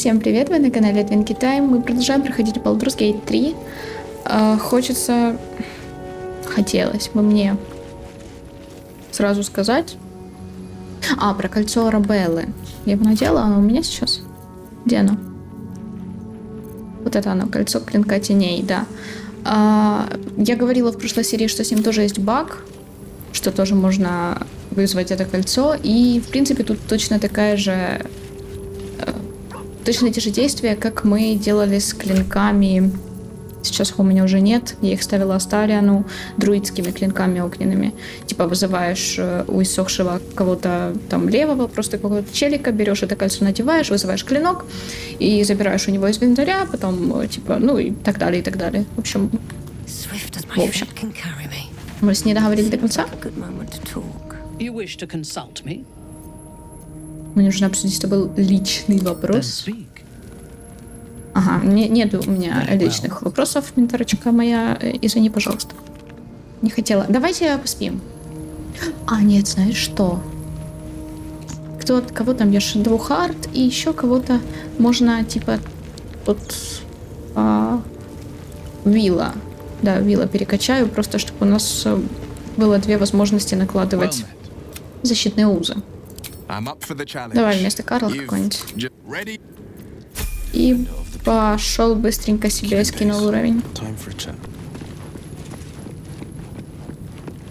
Всем привет, вы на канале Twinkie Time. Мы продолжаем проходить Baldur's Gate 3. Хотелось бы мне сразу сказать... про кольцо Арабеллы. Я его надела, оно у меня сейчас? Где оно? Вот это оно, кольцо клинка теней, да. Я говорила в прошлой серии, что с ним тоже есть баг, что тоже можно вызвать это кольцо. И, в принципе, тут точно такая же... Точно те же действия, как мы делали с клинками. Сейчас их у меня уже нет. Я их ставила Астариану друидскими клинками огненными. Типа вызываешь у иссохшего кого-то там левого, просто какого-то челика, берешь это кольцо, надеваешь, вызываешь клинок и забираешь у него из инвентаря, потом типа, ну и так далее, и так далее. В общем, мы с ней договорились до конца. Мне нужно обсудить с тобой личный вопрос. Ага, нет у меня личных вопросов, менторочка моя. Извини, пожалуйста. Не хотела. Давайте поспим. Нет, знаешь что? Кого там ешь? Двухард и еще кого-то можно, типа, Вилла. Да, Вилла перекачаю, просто чтобы у нас было две возможности накладывать защитные узы. Давай вместо Карла какой-нибудь. И пошел быстренько себе скинул уровень.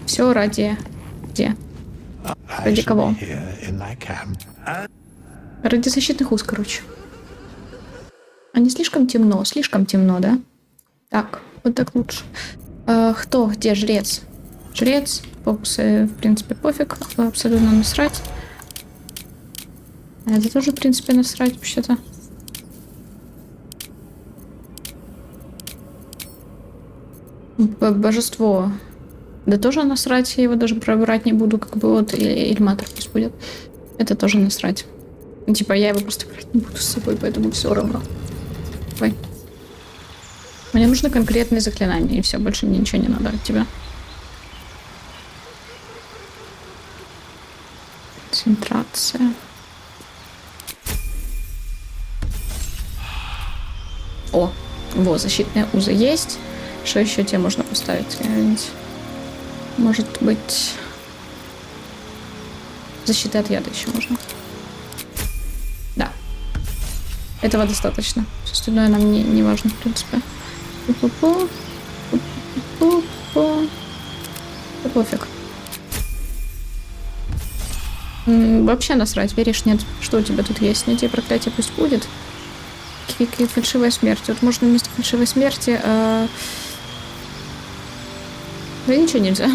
Все ради... Где? Ради кого? Ради защитных уз, короче. А не слишком темно? Слишком темно, да? Так, вот так лучше. Кто? Где жрец? Жрец. Фокусы, в принципе, пофиг. Абсолютно насрать. Это тоже, в принципе, насрать вообще-то. Божество. Да тоже насрать, я его даже пробирать не буду, как бы вот Ильматор пусть будет. Это тоже насрать. Типа я его просто брать не буду с собой, поэтому все равно. Ой. Мне нужно конкретные заклинания, и все, больше мне ничего не надо от тебя. Концентрация. Защитные узы есть. Что еще тебе можно поставить? Может быть... Защита от яда еще можно. Да. Этого достаточно. Все остальное нам не важно, в принципе. Да пофиг. Вообще насрать, веришь, нет? Что у тебя тут есть? Найди проклятие, пусть будет. Фальшивая смерть. Вот можно вместо фальшивой смерти... Да ничего нельзя.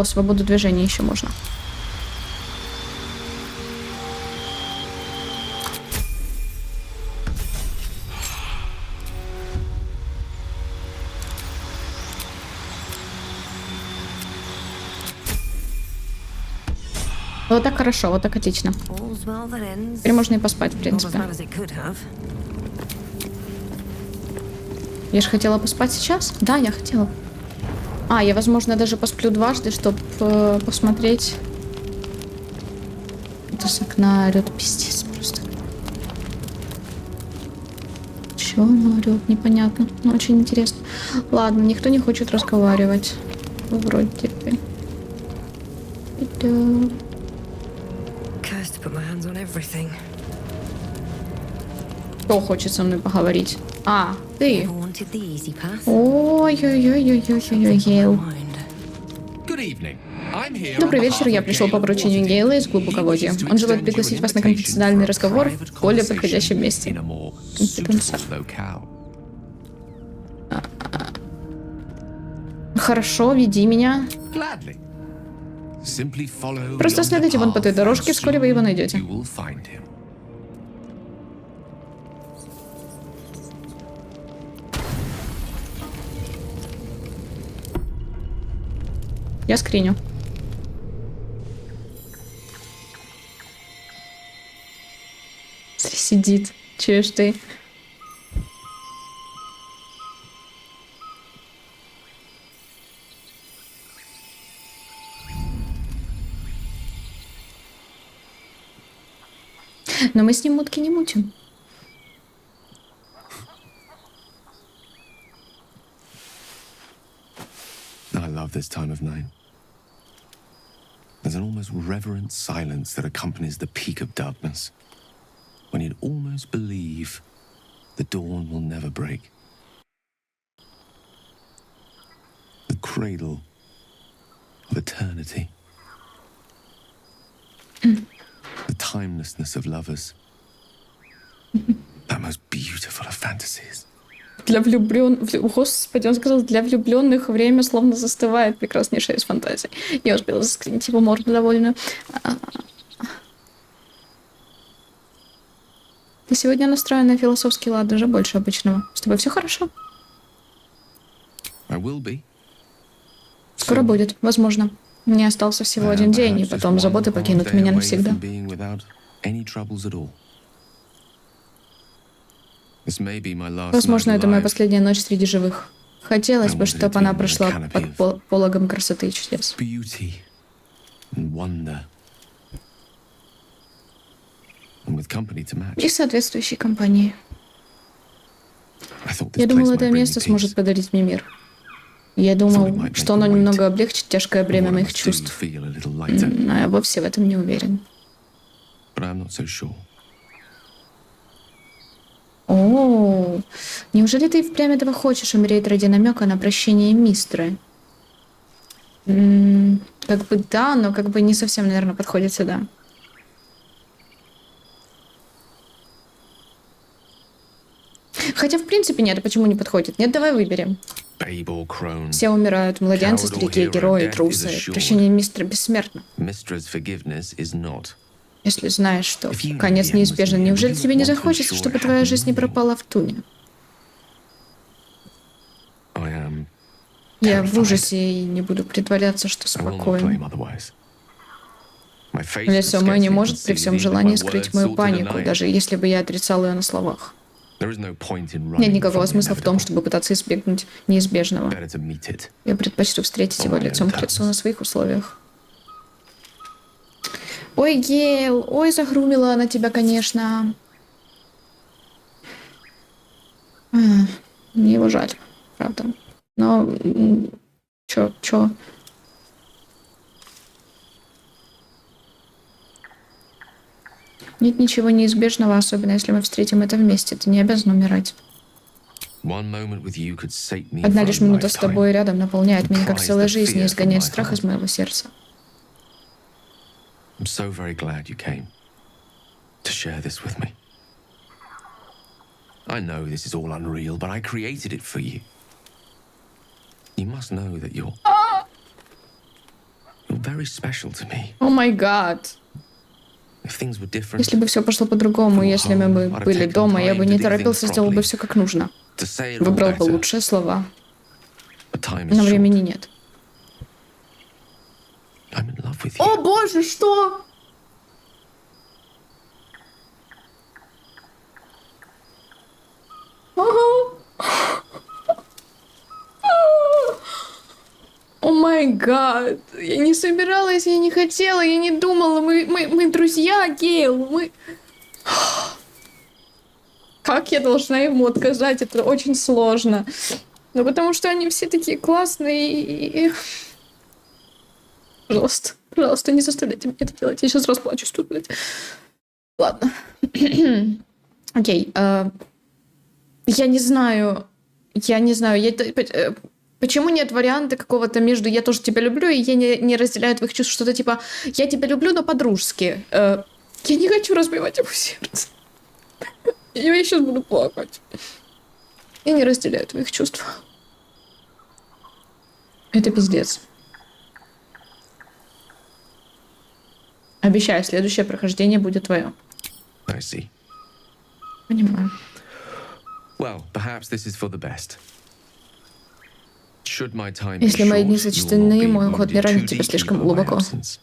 Свободу движения еще можно. Вот так хорошо, вот так отлично. Теперь можно и поспать, в принципе. Я же хотела поспать сейчас? Да, я хотела. Я, возможно, даже посплю дважды, чтобы посмотреть. Это с окна орёт, пиздец просто. Чего она орёт? Непонятно, но очень интересно. Ладно, никто не хочет разговаривать. Вроде теперь. Кто хочет со мной поговорить? Ты. Ой-ой-ой-ой-ой-ой-ой. Добрый вечер, я пришел по поручению Гейла из глубоководья. Он желает пригласить вас на конфиденциальный разговор в более подходящем месте. Хорошо, веди меня. Просто следуйте вон по той дорожке, вскоре вы его найдете. Я скриню. сидит. Чуешь ты? Но мы с ним мутки не мутим. I love this time of night. There's an almost reverent silence that accompanies the peak of darkness, when you'd almost believe the dawn will never break. The cradle of eternity. The timelessness of lovers. That most beautiful of fantasies. Для влюбленных... Господи, он сказал, для влюбленных время словно застывает. Прекраснейшая из фантазий. Я успела заскринить его морду довольно. Ты сегодня настроена на философский лад, даже больше обычного. С тобой все хорошо? I will be. Скоро будет, возможно. Мне остался всего один день, и потом заботы покинут меня навсегда. Возможно, это моя последняя ночь среди живых. Хотелось бы, чтобы она прошла под пологом красоты и чудес. И соответствующей компании. Я думал, это место сможет подарить мне мир. Я думал, что оно немного облегчит тяжкое бремя моих чувств. Но я вовсе в этом не уверен. О, неужели ты впрямь этого хочешь умереть ради намека на прощение мистры? Как бы да, но как бы не совсем, наверное, подходит сюда. Хотя, в принципе, нет, а почему не подходит? Нет, давай выберем. Все умирают, младенцы, старики, герои, трусы. Прощение мистера бессмертно. Если знаешь, что конец неизбежен, неужели тебе не захочется, чтобы твоя жизнь не пропала в туне? Я в ужасе и не буду притворяться, что спокоен. Лицо мое не может при всем желании скрыть мою панику, даже если бы я отрицал ее на словах. Нет никакого смысла в том, чтобы пытаться избегнуть неизбежного. Я предпочту встретить его лицом к лицу на своих условиях. Ой, Гейл, ой, загрумила она тебя, конечно. Мне его жаль, правда. Но... Чё? Нет ничего неизбежного, особенно если мы встретим это вместе. Ты не обязан умирать. Одна лишь минута с тобой рядом наполняет меня, как целая жизнь, и изгоняет страх из моего сердца. I'm so very glad you came to share this with me. I know this is all unreal, but I created it for you. You must know that you're very special to me. О май гад. Если бы все пошло по-другому, если бы мы были дома, я бы не торопился, сделал бы все как нужно. Выбрал бы лучшие слова. Но времени нет. О боже, что? О май гад. Я не собиралась, я не хотела, я не думала. Мы друзья, Гейл. Мы... Как я должна ему отказать? Это очень сложно. Ну, потому что они все такие классные и... Пожалуйста, не заставляйте меня это делать. Я сейчас расплачусь тут, блядь. Ладно. Окей. Я не знаю. Почему нет варианта какого-то между «я тоже тебя люблю» и «я не разделяю твоих чувств», что-то типа «я тебя люблю, но по-дружески». Я не хочу разбивать его сердце. Я сейчас буду плакать. Я не разделяю твоих чувств. Это пиздец. Обещаю, следующее прохождение будет твое. I see. Понимаю. Well, perhaps this is for the best. Should my time Если be мои дни short, сочтены, you will not мой be уход не wounded ранит too тебя deeply слишком by my глубоко. absence.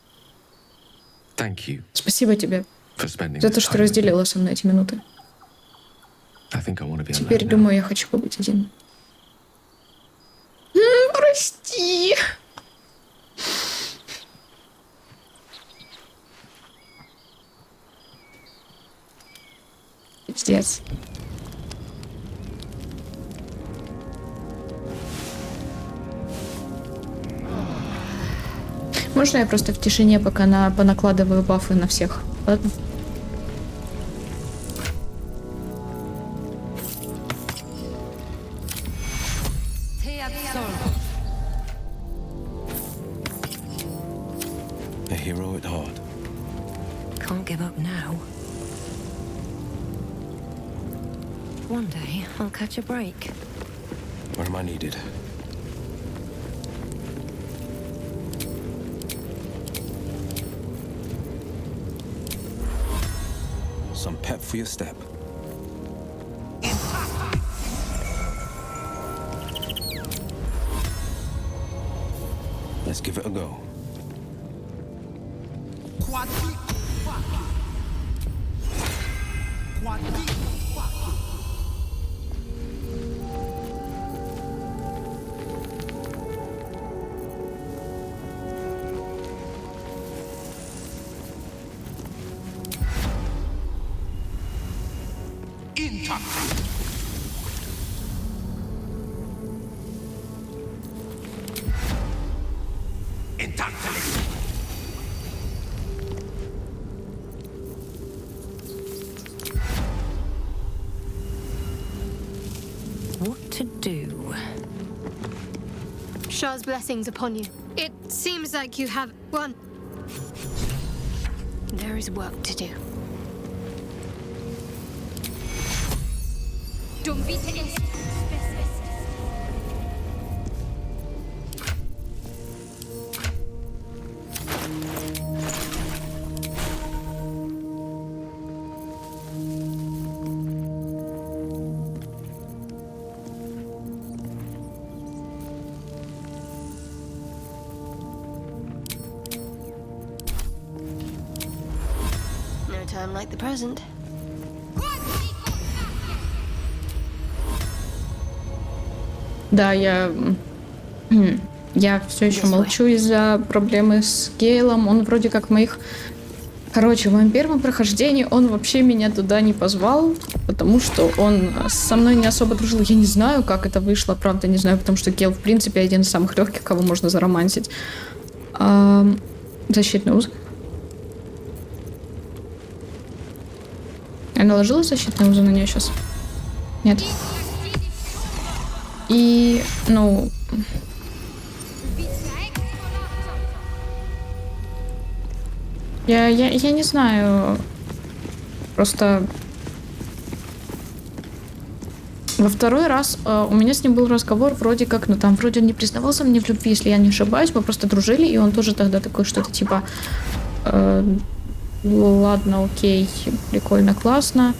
Thank you. Спасибо тебе. for spending За this то, что time with me. разделила со мной эти минуты. I think I want to be Теперь, alone now. думаю, я хочу побыть один. Прости. Пиздец. Можно я просто в тишине пока понакладываю бафы на всех? Ладно? A hero at heart. Can't give up now. One day I'll catch a break. Where am I needed? Some pep for your step. Let's give it a go. What to do? Shah's blessings upon you. It seems like you have one. There is work to do. No time like the present. Да, я все еще молчу из-за проблемы с Гейлом. Он вроде как в моих... Короче, в моем первом прохождении он вообще меня туда не позвал, потому что он со мной не особо дружил. Я не знаю, как это вышло, правда, не знаю, потому что Гейл, в принципе, один из самых легких, кого можно заромансить. Защитный узел. Я наложила защитный узел на нее сейчас? Нет. И, ну... Я не знаю. Просто... Во второй раз у меня с ним был разговор вроде как, ну там вроде он не признавался мне в любви, если я не ошибаюсь, мы просто дружили, и он тоже тогда такой что-то типа... ладно, окей, прикольно, классно.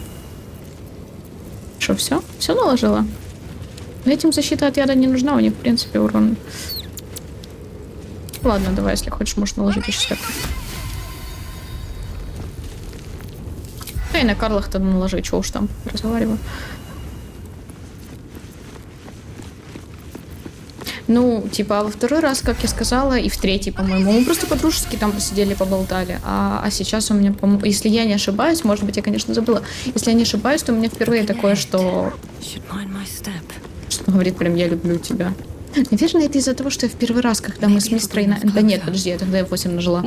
Что, все? Все наложила? Но этим защита от яда не нужна, у них, в принципе, урон. Ладно, давай, если хочешь, можешь наложить еще степ. Да и на Карлах тогда наложи, чего уж там разговариваю. Ну, типа, во второй раз, как я сказала, и в третий, по-моему, мы просто по-дружески там посидели, поболтали. А сейчас у меня, по-моему, если я не ошибаюсь, может быть, я, конечно, забыла. Если я не ошибаюсь, то у меня впервые такое, что он говорит прям, я люблю тебя. Наверное, это из-за того, что я в первый раз, когда мы с мистрой... Да нет, подожди, я тогда F8 нажала.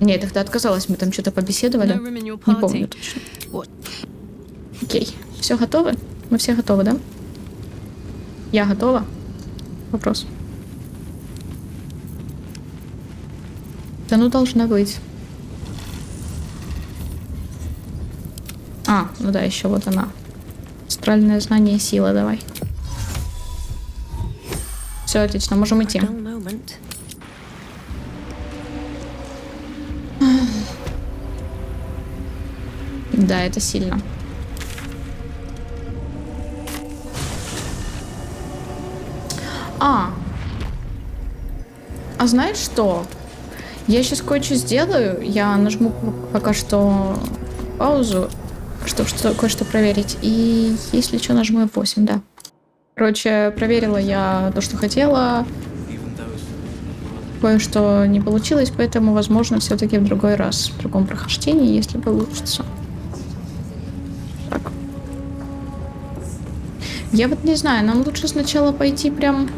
Не, я тогда отказалась, мы там что-то побеседовали. Не помню точно. Окей, все готовы? Мы все готовы, да? Я готова? Вопрос. Да ну должна быть. А, ну да, еще вот она. Астральное знание сила, давай. Все, отлично, можем идти. Да, это сильно. А знаешь что? Я сейчас кое-что сделаю. Я нажму пока что паузу, чтобы кое-что проверить. И если что, нажму F8, да. Короче, проверила я то, что хотела. Кое-что не получилось, поэтому, возможно, все-таки в другой раз, в другом прохождении, если получится. Так. Я вот не знаю, нам лучше сначала пойти прям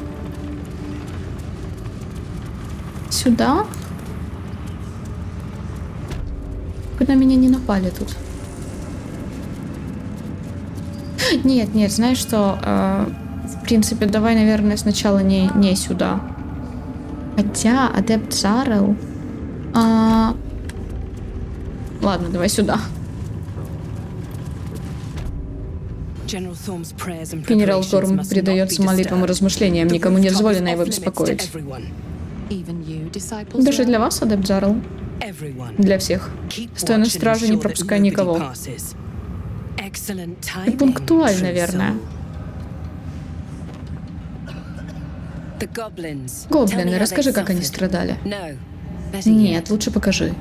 сюда. Хоть на меня не напали тут. Нет, знаешь что? В принципе, давай, наверное, сначала не сюда. Хотя, адепт Зарел... Ладно, давай сюда. Генерал Торм предается молитвам и размышлениям. Никому не дозволено его беспокоить. Даже для вас, адепт Зарел? Для всех. Стой на страже, не пропускай никого. И пунктуаль, наверное. Гоблины, расскажи, как они страдали. Нет, лучше покажи.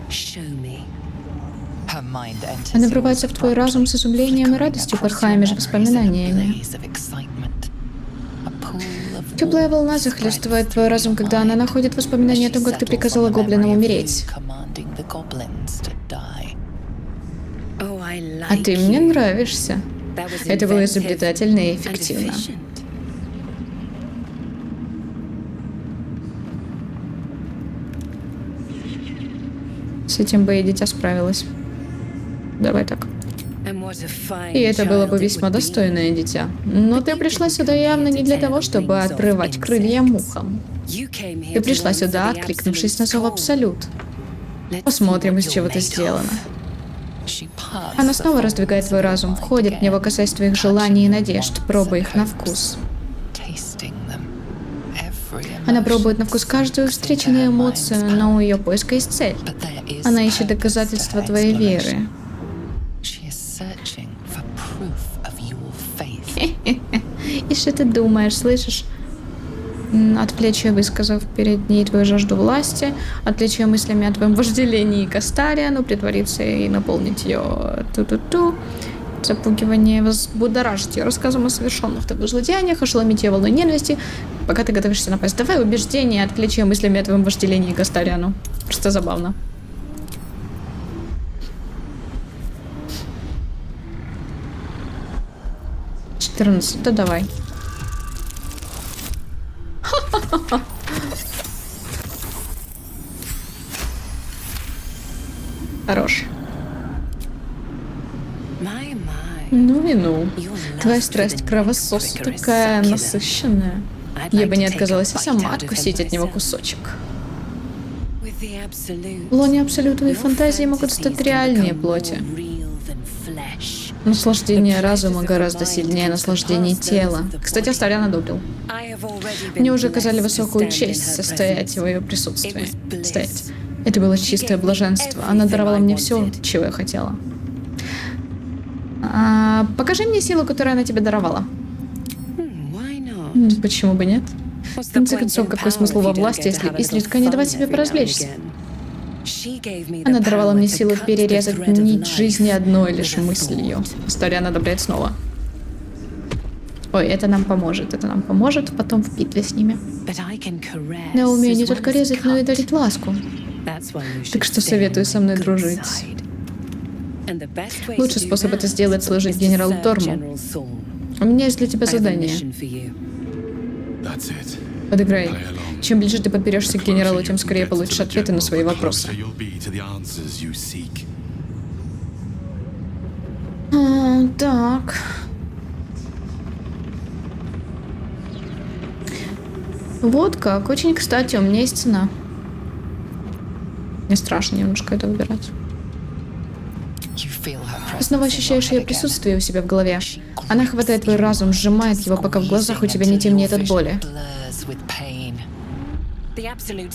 Она врывается в твой разум с изумлением и радостью, порхая между воспоминаниями. Теплая волна захлестывает твой разум, когда она находит воспоминания о том, как ты приказала гоблинам умереть. А ты мне нравишься. Это было изобретательно и эффективно. С этим бы и дитя справилась. Давай так. И это было бы весьма достойное дитя. Но ты пришла сюда явно не для того, чтобы отрывать крылья мухам. Ты пришла сюда, откликнувшись на зов Абсолют. Посмотрим, из чего ты сделана. Она снова раздвигает твой разум, входит в него, касаясь твоих желаний и надежд, пробуя их на вкус. Она пробует на вкус каждую встреченную эмоцию, но у ее поиска есть цель. Она ищет доказательства твоей веры. И что ты думаешь, слышишь? Отвлечь ее, высказав перед ней твою жажду власти, отвлечь ее мыслями о твоем вожделении Кастариану, притвориться и наполнить ее ту-ту-ту. Запугивание, возбудоражить ее рассказом о совершенных тобой злодеяниях, ошеломить ее волной ненависти, пока ты готовишься напасть. Давай убеждение, отвлечь ее мыслями о твоем вожделении Кастариану. Просто забавно. Да давай. Хорош. Ну и ну. Твоя страсть к кровососу такая насыщенная. Я бы не отказалась и сама откусить от него кусочек. В лоне абсолютной фантазии могут стать реальнее плоти. Наслаждение разума гораздо сильнее наслаждения тела. Кстати, Астариан одобрил. Мне уже оказали высокую честь состоять в ее присутствии. Стоять. Это было чистое блаженство. Она даровала мне все, чего я хотела. Покажи мне силу, которую она тебе даровала. Почему бы нет? В конце концов, какой смысл во власти, если изредка не давать себе поразвлечься? Она даровала мне силу перерезать нить жизни одной лишь мыслью. Астариан одобряет снова. Ой, это нам поможет потом в битве с ними. Я умею не только резать, но и дарить ласку. Так что советую со мной дружить. Лучший способ это сделать — служить генералу Торму. У меня есть для тебя задание. Подыграй. Чем ближе ты подберешься к генералу, тем скорее получишь ответы на свои вопросы. Так. Вот как. Очень кстати, у меня есть цена. Мне страшно немножко это выбирать. Снова ощущаешь ее присутствие у себя в голове. Она хватает твой разум, сжимает его, пока в глазах у тебя не темнеет от боли.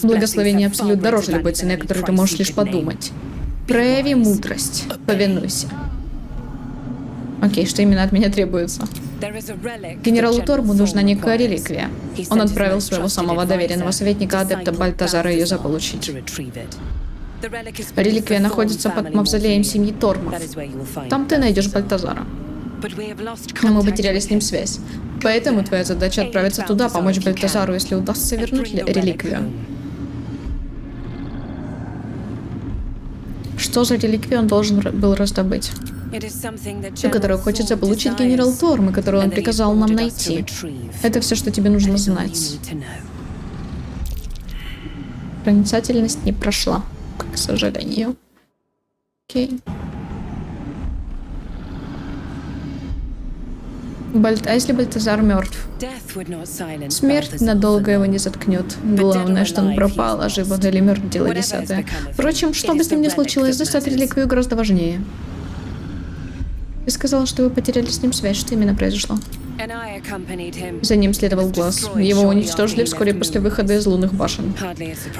Благословение Абсолют дороже любой цены, о которой ты можешь лишь подумать. Прояви мудрость. Повинуйся. Окей, что именно от меня требуется? Генералу Торму нужна некая реликвия. Он отправил своего самого доверенного советника, адепта Бальтазара, ее заполучить. Реликвия находится под мавзолеем семьи Тормов. Там ты найдешь Бальтазара. Но мы потеряли с ним связь. Поэтому твоя задача отправиться туда, помочь Бальтазару, если удастся вернуть реликвию. Что за реликвию он должен был раздобыть? Ту, которую хочет заполучить генерал Торм, и которую он приказал нам найти. Это все, что тебе нужно знать. Проницательность не прошла, к сожалению. Окей. А если Бальтазар мертв? Смерть надолго его не заткнет. Главное, что он пропал, а жив он или мертв, дело десятое. Впрочем, что бы с ним ни случилось, достать реликвию гораздо важнее. Ты сказал, что вы потеряли с ним связь. Что именно произошло? За ним следовал глаз. Его уничтожили вскоре после выхода из лунных башен.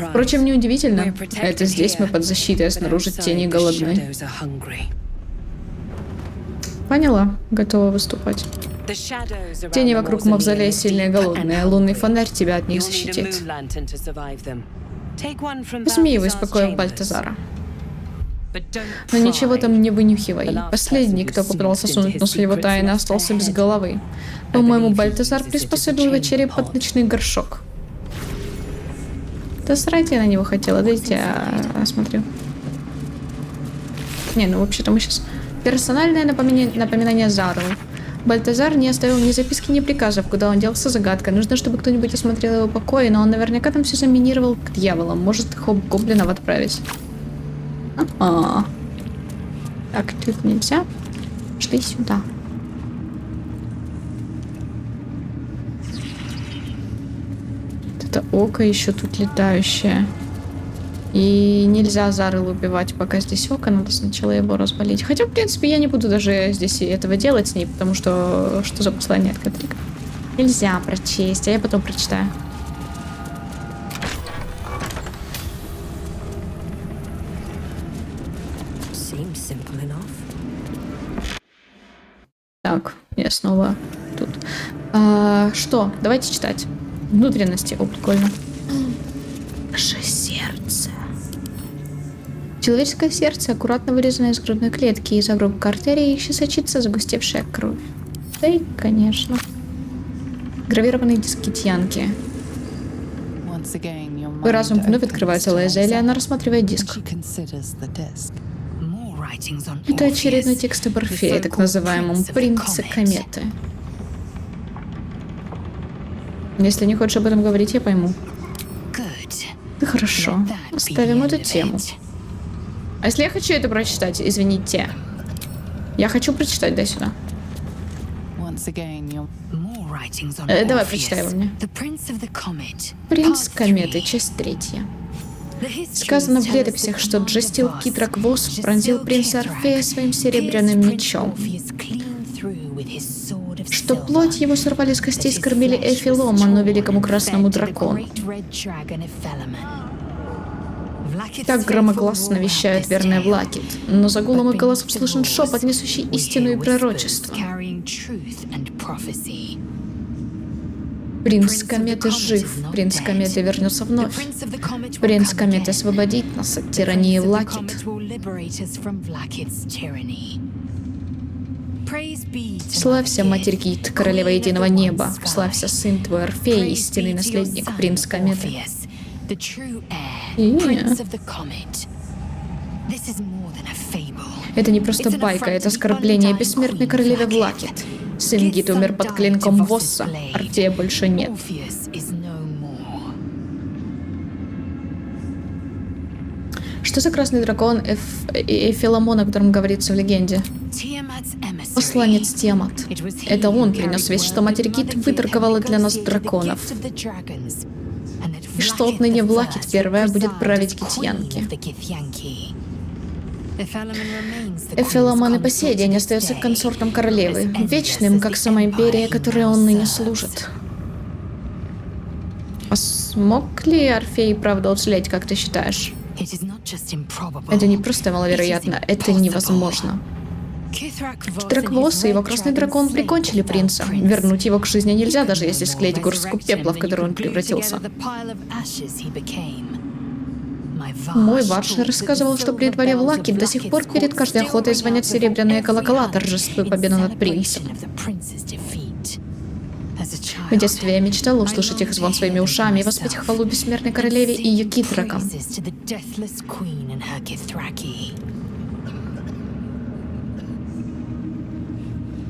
Впрочем, неудивительно. Это здесь мы под защитой, а снаружи тени голодны. Поняла. Готова выступать. Тени вокруг мавзолея сильные и голодные. Лунный фонарь тебя от них защитит. Возьми его, успокоив Бальтазара. Но ничего там не вынюхивай. Последний, кто попытался сунуть нос в его тайны, остался без головы. По-моему, Бальтазар приспособил его череп под ночный горшок. Да срать я на него хотела. Дайте я осмотрю. Не, ну вообще-то мы сейчас... Персональное напоминание Зару. Бальтазар не оставил ни записки, ни приказов, куда он делся, загадка. Нужно, чтобы кто-нибудь осмотрел его покой, но он наверняка там все заминировал к дьяволам. Может, хоб-гоблинов отправить. Ага. Так, тут нельзя. Шли сюда. Это око еще тут летающее. И нельзя Зарыл убивать, пока здесь око. Надо сначала его разболеть. Хотя, в принципе, я не буду даже здесь этого делать с ней, потому что... Что за послание от Катрика? Нельзя прочесть, а я потом прочитаю. Так, я снова тут. Что? Давайте читать. Внутренности. О, прикольно. Наше сердце. Человеческое сердце, аккуратно вырезанное из грудной клетки, из обрубка артерии еще сочится загустевшая кровь. Да и, конечно. Гравированные диски Тьянки. Твой разум вновь открывается Лайзели, она рассматривает диск. Это очередной текст об Орфее, так называемом «Принце кометы». Если не хочешь об этом говорить, я пойму. Хорошо. Оставим эту тему. А если я хочу это прочитать? Извините. Я хочу прочитать, дай сюда. Давай, прочитай его мне. «Принц кометы», часть 3. Сказано в летописях, что Джастил Китрак Восп пронзил принца Орфея своим серебряным мечом. Что плоть его сорвали с костей, скормили Эфилома, но великому красному дракону. Так громогласно вещает верная Влакит, но за гулом их голосом слышен шепот, несущий истину и пророчество. Принц кометы жив, принц кометы вернется вновь. Принц кометы освободит нас от тирании Влакит. Славься, Матерь Гит, королева единого неба. Славься, сын твой Орфей, истинный наследник, принц кометы. Это не просто байка, это оскорбление бессмертной королевы Влакит. Сын Гит умер под клинком Восса, Орфея больше нет. Что за красный дракон Эфиломон, о котором говорится в легенде? Посланец Тиамат. Это он принес весть, что Матерь Гит выторговала для нас драконов. И что отныне Влакит первая будет править Гитьянки. Эфиломон и по сей день остается консортом королевы, вечным, как сама империя, которой он ныне служит. А смог ли Орфей правда уцелеть, как ты считаешь? Это не просто маловероятно, это невозможно. Драквос и его красный дракон прикончили принца. Вернуть его к жизни нельзя, даже если склеить горстку пепла, в которую он превратился. Мой Варши рассказывал, что при дворе в Лаке до сих пор перед каждой охотой звонят серебряные колокола, торжествуя победу над принцем. В детстве я мечтала услышать их звон своими ушами и воспеть хвалу бессмертной королеве и ее китракам.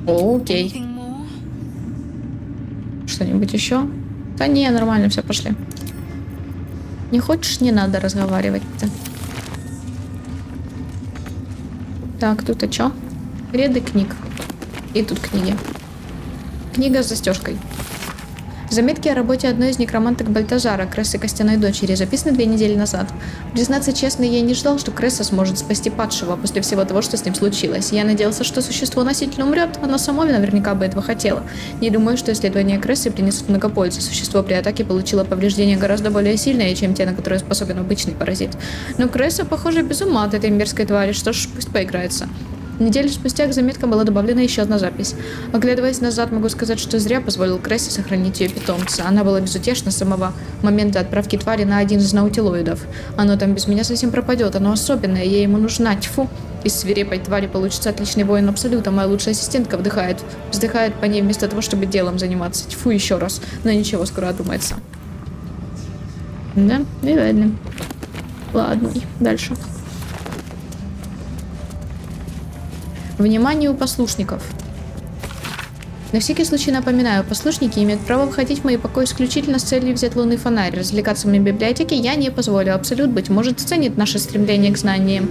Окей. Что-нибудь еще? Да не, нормально, все, пошли. Не хочешь, не надо разговаривать-то. Так, тут а чё? Ряды книг. И тут книги. Книга с застежкой. Заметки о работе одной из некроманток Бальтазара, Крессы Костяной дочери, записаны 2 недели назад. Признаться честно, я не ждал, что Кресса сможет спасти падшего после всего того, что с ним случилось. Я надеялся, что существо-носитель умрет, оно само наверняка бы этого хотело. Не думаю, что исследования Крессы принесут много пользы. Существо при атаке получило повреждения гораздо более сильные, чем те, на которые способен обычный паразит. Но Кресса, похоже, без ума от этой мерзкой твари, что ж, пусть поиграется. Неделю спустя к заметкам была добавлена еще одна запись. Оглядываясь назад, могу сказать, что зря позволил Крессе сохранить ее питомца. Она была безутешна с самого момента отправки твари на один из наутилоидов. Оно там без меня совсем пропадет, оно особенное, ей ему нужна, тьфу. Из свирепой твари получится отличный воин Абсолюта, моя лучшая ассистентка вздыхает по ней вместо того, чтобы делом заниматься. Тьфу, еще раз. Но ничего, скоро одумается. Да, и ладно. Ладно, дальше. Внимание у послушников. На всякий случай напоминаю, послушники имеют право входить в мои покои исключительно с целью взять лунный фонарь. Развлекаться в моей библиотеке я не позволю. Абсолют, быть может, ценит наше стремление к знаниям.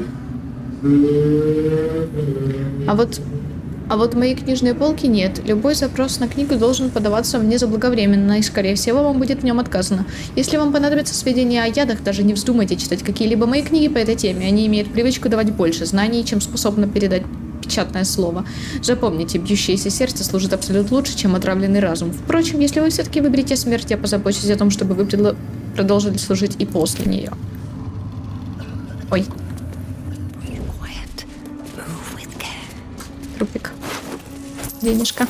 А вот мои книжные полки нет. Любой запрос на книгу должен подаваться мне заблаговременно, и, скорее всего, вам будет в нем отказано. Если вам понадобятся сведения о ядах, даже не вздумайте читать какие-либо мои книги по этой теме. Они имеют привычку давать больше знаний, чем способны передать печатное слово. Запомните, бьющееся сердце служит абсолютно лучше, чем отравленный разум. Впрочем, если вы все-таки выберете смерть, я позабочусь о том, чтобы вы продолжили служить и после нее. Ой. Трупик. Денежка.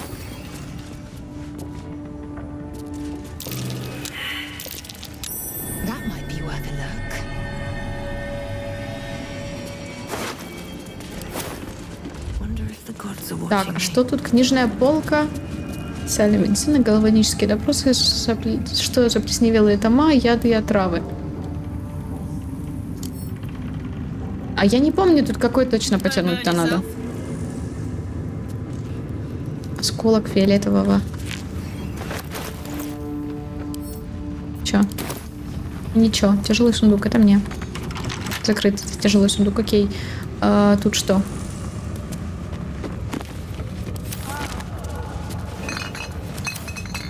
Так, а что тут? Книжная полка. Социальная медицина, галванические допросы, что заплесневелые тома, яды и отравы. А я не помню, тут какой точно потянуть-то надо. Осколок фиолетового. Чё? Ничего, тяжелый сундук, это мне. Закрыт тяжелый сундук, окей. Тут что?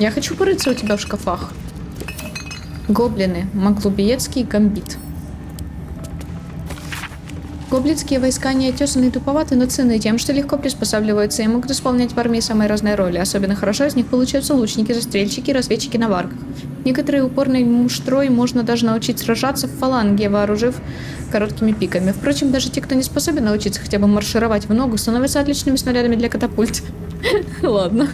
Я хочу порыться у тебя в шкафах. Гоблины. Маглубиецкий гамбит. Гоблинские войска неотесаны и туповаты, но ценны тем, что легко приспосабливаются и могут исполнять в армии самые разные роли. Особенно хорошо из них получаются лучники, застрельщики, разведчики на варках. Некоторые упорной муштрой можно даже научить сражаться в фаланге, вооружив короткими пиками. Впрочем, даже те, кто не способен научиться хотя бы маршировать в ногу, становятся отличными снарядами для катапульт. Ладно.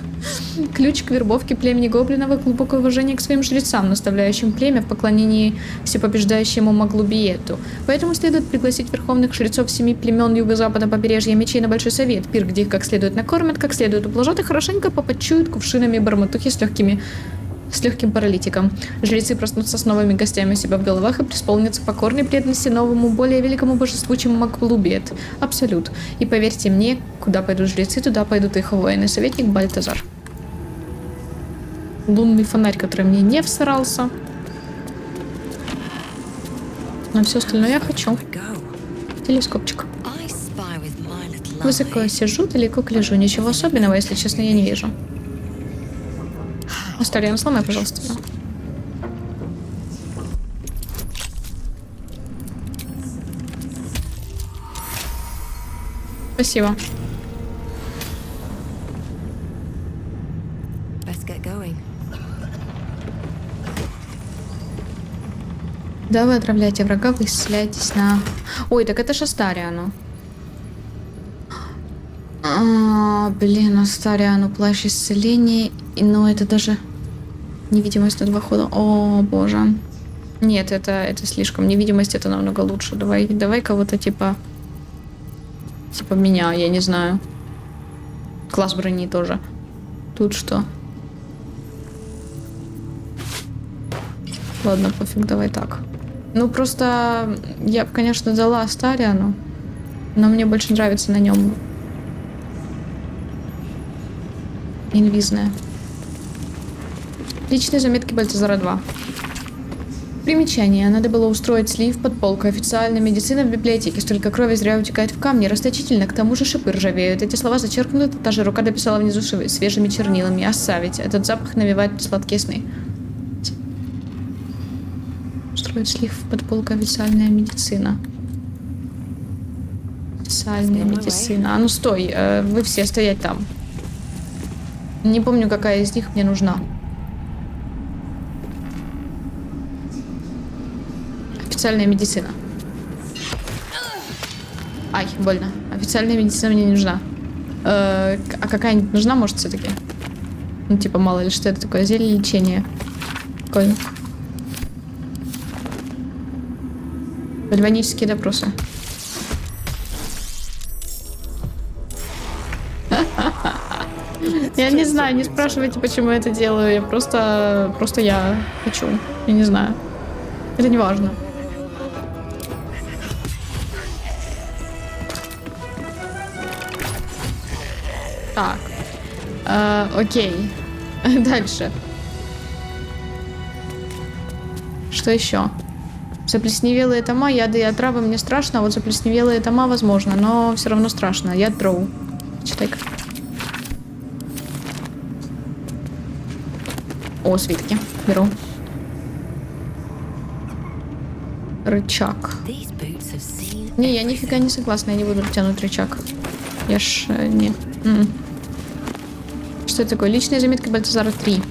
Ключ к вербовке племени гоблинов и глубокое уважение к своим жрецам, наставляющим племя в поклонении всепобеждающему Маглубиету. Поэтому следует пригласить верховных жрецов 7 племен юго-запада побережья мечей на Большой Совет, пир, где их как следует накормят, как следует ублажат и хорошенько попотчуют кувшинами барматухи с легким паралитиком. Жрецы проснутся с новыми гостями у себя в головах и преисполнятся покорной преданности новому, более великому божеству, чем Маглубиет. Абсолют. И поверьте мне, куда пойдут жрецы, туда пойдут их воины. Советник Бальтазар. Лунный фонарь, который мне не всрался. Но все остальное я хочу. Телескопчик. Высоко сижу, далеко гляжу. Ничего особенного, если честно, я не вижу. Оставляем, сломай, пожалуйста. Спасибо. Да, вы отравляете врага, вы исцеляетесь на... Ой, так это ж Астариану. Блин, Астариану плащ исцеления. Но это даже невидимость на 2 хода. О, боже. Нет, это слишком. Невидимость это намного лучше. Давай кого-то типа меня, я не знаю. Класс брони тоже. Тут что? Ладно, пофиг, давай так. Ну, просто я бы, конечно, дала Астариану, но мне больше нравится на нем инвизная. Личные заметки Бальтазара 2. Примечание. Надо было устроить слив под полкой. Официальная медицина в библиотеке. Столько крови зря утекает в камни. Расточительно. К тому же шипы ржавеют. Эти слова зачеркнуты. Та же рука дописала внизу свежими чернилами. Оставить. Этот запах навевает сладкие сны. Устроить слив под полкой. Официальная медицина. Официальная медицина. А ну стой. Вы все стоять там. Не помню, какая из них мне нужна. Официальная медицина. Ай, больно. Официальная медицина мне не нужна. А какая-нибудь нужна, может, все-таки? Ну, типа, мало ли, что это такое. Зелье лечения. Прикольно. Гальванические допросы. Я не знаю, не спрашивайте, почему я это делаю. Я просто я хочу. Я не знаю. Это не важно. Так. Окей. Дальше. Что еще? Заплесневелые тома, яды и отравы мне страшно, а вот заплесневелые тома возможно, но все равно страшно. Яд дроу. Читай-ка. О, свитки. Беру. Рычаг. Не, я нифига не согласна, я не буду тянуть рычаг. Я ж не. Что это такое? Личные заметки Бальтазара 3.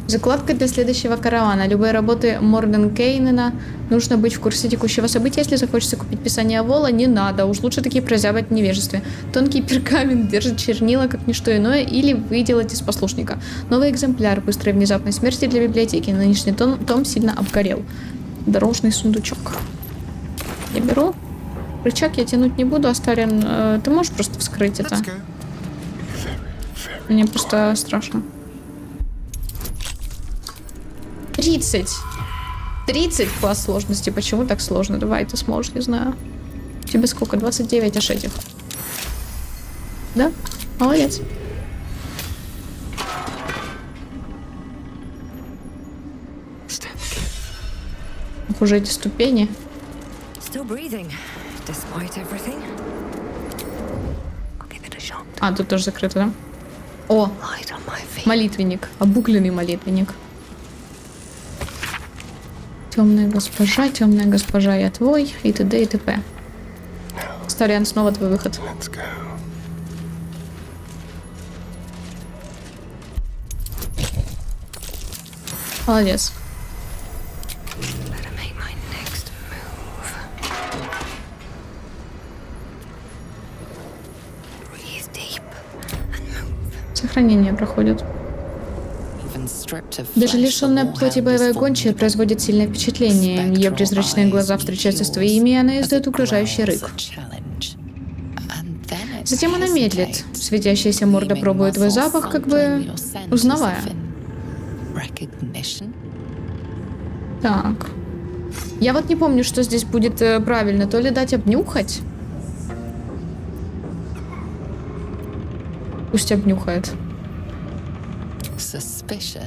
Закладка для следующего каравана. Любые работы Морденкейнена. Нужно быть в курсе текущего события. Если захочется купить писание Вола, не надо. Уж лучше такие прозябать в невежестве. Тонкий пергамент держит чернила, как ничто иное, или выделать из послушника. Новый экземпляр быстрой внезапной смерти для библиотеки. Нынешний том сильно обгорел. Дорожный сундучок. Я беру. Рычаг я тянуть не буду, Астариан. Ты можешь просто вскрыть это? Мне просто страшно. 30. 30 класс сложности. Почему так сложно? Давай, ты сможешь, не знаю. Тебе сколько? 29 аж этих. Да? Молодец. Уже эти ступени. А, тут тоже закрыто, да? О, молитвенник. Обугленный молитвенник. Темная госпожа, я твой, и т.д. и т.п. Астариан, снова твой выход. Молодец. Сохранение проходит. Даже лишенная плоти боевая гончая производит сильное впечатление. Ее призрачные глаза встречаются с твоими, и она издает угрожающий рык. Затем она медлит. Светящаяся морда пробует твой запах, как бы узнавая. Так. Я вот не помню, что здесь будет правильно. То ли дать обнюхать. Пусть обнюхает.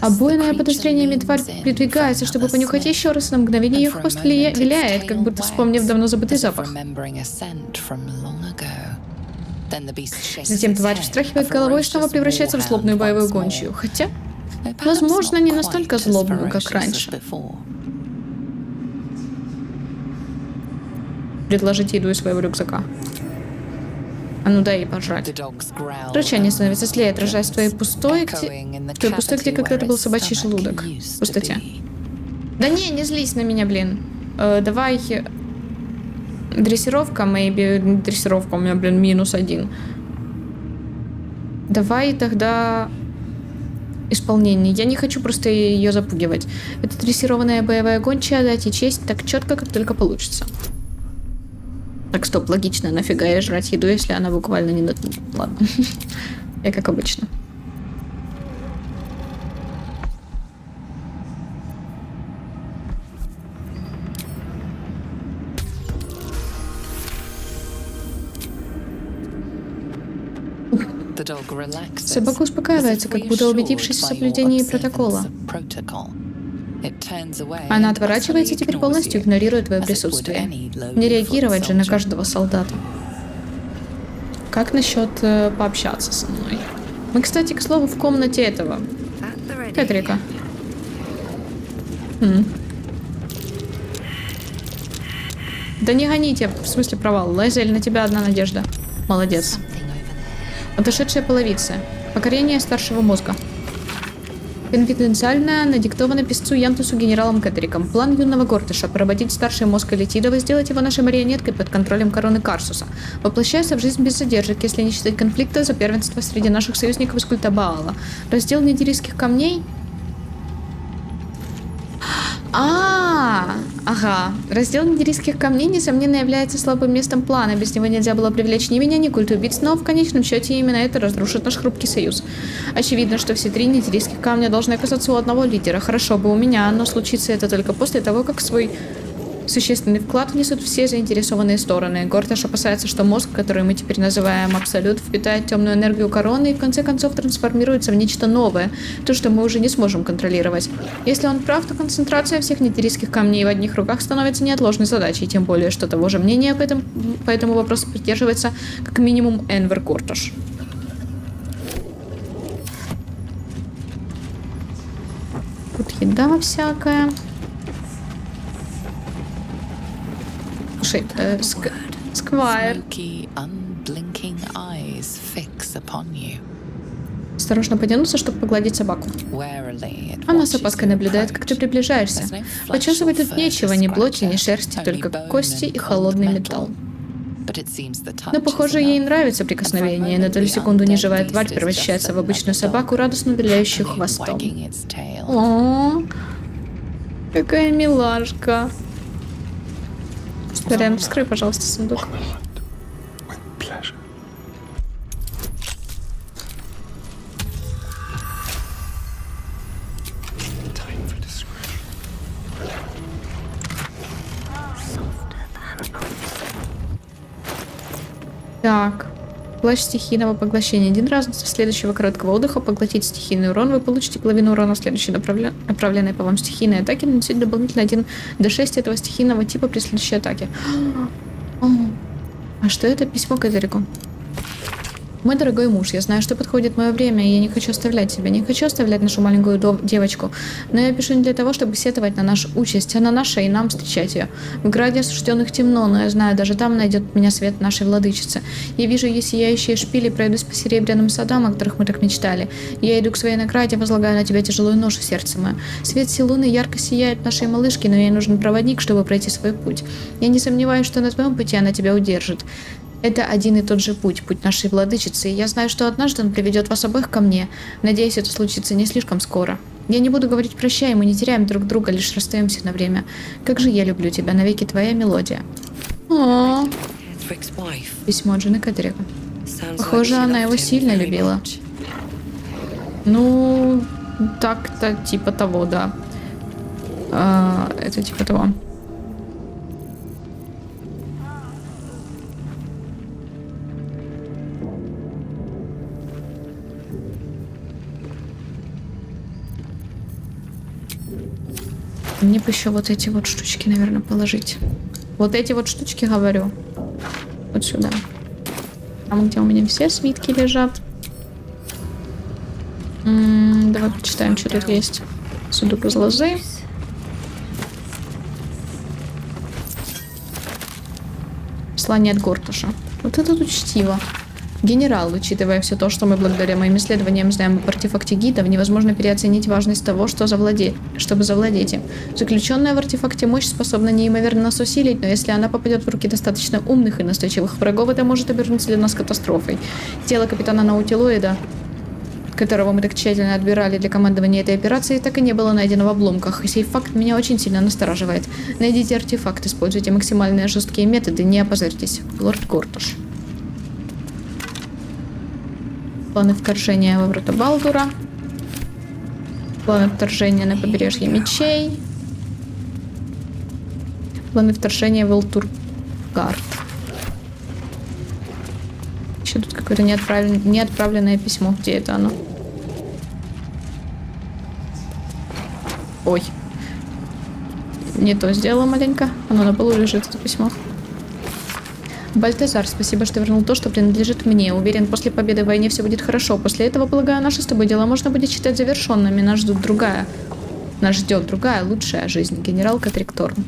Обойная подозрениями тварь придвигается, чтобы понюхать еще раз. На мгновение ее хвост виляет, как будто вспомнив давно забытый запах. Затем тварь встряхивает головой и снова превращается в злобную боевую гончую. Хотя, возможно, не настолько злобную, как раньше. Предложите еду из своего рюкзака. А ну дай ей пожрать. Рычание становится злее, отражаясь в твоей пустой, где когда-то был собачий желудок. В пустоте. Да не злись на меня, блин. Давай... Дрессировка, maybe. Дрессировка у меня, блин, -1. Давай тогда исполнение. Я не хочу просто ее запугивать. Это дрессированная боевая гончая, дать ей честь так четко, как только получится. Так, стоп, логично. Нафига ей жрать еду, если она буквально не... Ладно. Я как обычно. Собака успокаивается, как будто убедившись в соблюдении протокола. Она отворачивается и теперь полностью игнорирует твое присутствие. Не реагировать же на каждого солдата. Как насчет пообщаться со мной? Мы, кстати, к слову, в комнате этого Кэтрика. Да не гоните, в смысле провал. Лазель, на тебя одна надежда. Молодец. Отошедшая половица. Покорение старшего мозга. Конфиденциально надиктовано писцу Янтусу генералом Кэтриком. План юного Гортыша — поработить старший мозг Элитидова, сделать его нашей марионеткой под контролем короны Карсуса. Воплощается в жизнь без задержек, если не считать конфликта за первенство среди наших союзников из культа Баала. Раздел нидирийских камней. Ага. Раздел нидирийских камней, несомненно, является слабым местом плана. Без него нельзя было привлечь ни меня, ни культ убийц, но в конечном счете именно это разрушит наш хрупкий союз. Очевидно, что все 3 нидирийских камня должны оказаться у одного лидера. Хорошо бы у меня, но случится это только после того, как свой существенный вклад внесут все заинтересованные стороны. Гортыш опасается, что мозг, который мы теперь называем Абсолют, впитает темную энергию короны и в конце концов трансформируется в нечто новое, то, что мы уже не сможем контролировать. Если он прав, то концентрация всех нидирийских камней в одних руках становится неотложной задачей, тем более, что того же мнения по этому вопросу придерживается как минимум Энвер Гортыш. Тут еда всякая. Слушай, Сквайр. Осторожно потянуться, чтобы погладить собаку. Она с опаской наблюдает, как ты приближаешься. Почесывать тут нечего, ни плоти, ни шерсти, только кости и холодный металл. Но, похоже, ей нравится прикосновение. На долю секунду неживая тварь превращается в обычную собаку, радостно виляющую хвостом. О, какая милашка. Дариан, вскрой, пожалуйста, сундук. Так. Плащ стихийного поглощения. Один раз с следующего короткого отдыха поглотить стихийный урон. Вы получите половину урона в следующей направленной по вам стихийной атаке. Нанесите дополнительно 1d6 этого стихийного типа при следующей атаке. А что это? Письмо Кэтерику. Мой дорогой муж, я знаю, что подходит мое время, и я не хочу оставлять тебя, не хочу оставлять нашу маленькую девочку, но я пишу не для того, чтобы сетовать на нашу участь, она наша, и нам встречать ее. В граде осужденных темно, но я знаю, даже там найдет меня свет нашей владычицы. Я вижу ее сияющие шпили, пройдусь по серебряным садам, о которых мы так мечтали. Я иду к своей награде, возлагаю на тебя тяжелую ношу, сердце мое. Свет сил луны ярко сияет нашей малышке, но ей нужен проводник, чтобы пройти свой путь. Я не сомневаюсь, что на твоем пути она тебя удержит. Это один и тот же путь, путь нашей владычицы, и я знаю, что однажды он приведет вас обоих ко мне. Надеюсь, это случится не слишком скоро. Я не буду говорить прощай, мы не теряем друг друга, лишь расстаемся на время. Как же я люблю тебя, навеки твоя мелодия. О, письмо от жены Кэтрика. Похоже, она его сильно любила. Ну, так-то типа того, да. Это типа того. Мне бы еще вот эти вот штучки, наверное, положить. Вот эти вот штучки, говорю. Вот сюда. Там, где у меня все свитки лежат. Давай почитаем, что тут есть. Сундук из лозы. Послание от Гортыша. Вот это учтиво. Генерал, учитывая все то, что мы благодаря моим исследованиям знаем об артефакте гидов, невозможно переоценить важность того, чтобы завладеть им. Заключенная в артефакте мощь способна неимоверно нас усилить, но если она попадет в руки достаточно умных и настойчивых врагов, это может обернуться для нас катастрофой. Тело капитана Наутилоида которого мы так тщательно отбирали для командования этой операции, так и не было найдено в обломках. И сей факт меня очень сильно настораживает. Найдите артефакт, используйте максимально жесткие методы, не опозорьтесь. Лорд Кортуш. Планы вторжения во врата Балдура. Планы вторжения на побережье Мечей. Планы вторжения в Элтургард. Еще тут какое-то неотправленное письмо. Где это оно? Ой. Не то сделала маленько. Оно на полу лежит, это письмо. Бальтазар, спасибо, что вернул то, что принадлежит мне. Уверен, после победы в войне все будет хорошо. После этого, полагаю, наши с тобой дела можно будет считать завершенными. Нас ждет другая, лучшая жизнь. Генерал Катрик Торн.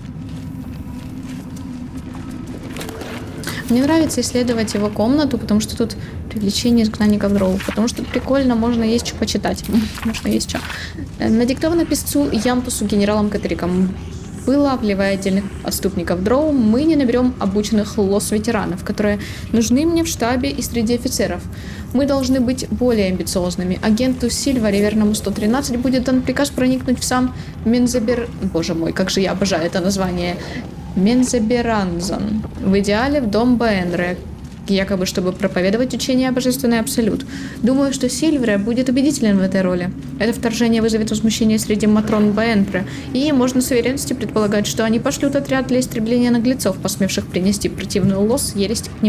Мне нравится исследовать его комнату, потому что тут привлечение изгнанников дроу. Потому что прикольно, можно есть что почитать. Можно есть что. Надиктовано писцу Ямтусу генералом Катриком. Вылавливая отдельных отступников дроу, мы не наберем обученных лос-ветеранов, которые нужны мне в штабе и среди офицеров. Мы должны быть более амбициозными. Агенту Сильваре, верному 113, будет дан приказ проникнуть в сам Боже мой, как же я обожаю это название. Мензаберанзан. В идеале в дом Баэнре, якобы чтобы проповедовать учение о божественный абсолют. Думаю, что Сильвера будет убедителен в этой роли. Это вторжение вызовет возмущение среди матрон Баэнре, и можно с уверенностью предполагать, что они пошлют отряд для истребления наглецов, посмевших принести противную ересь к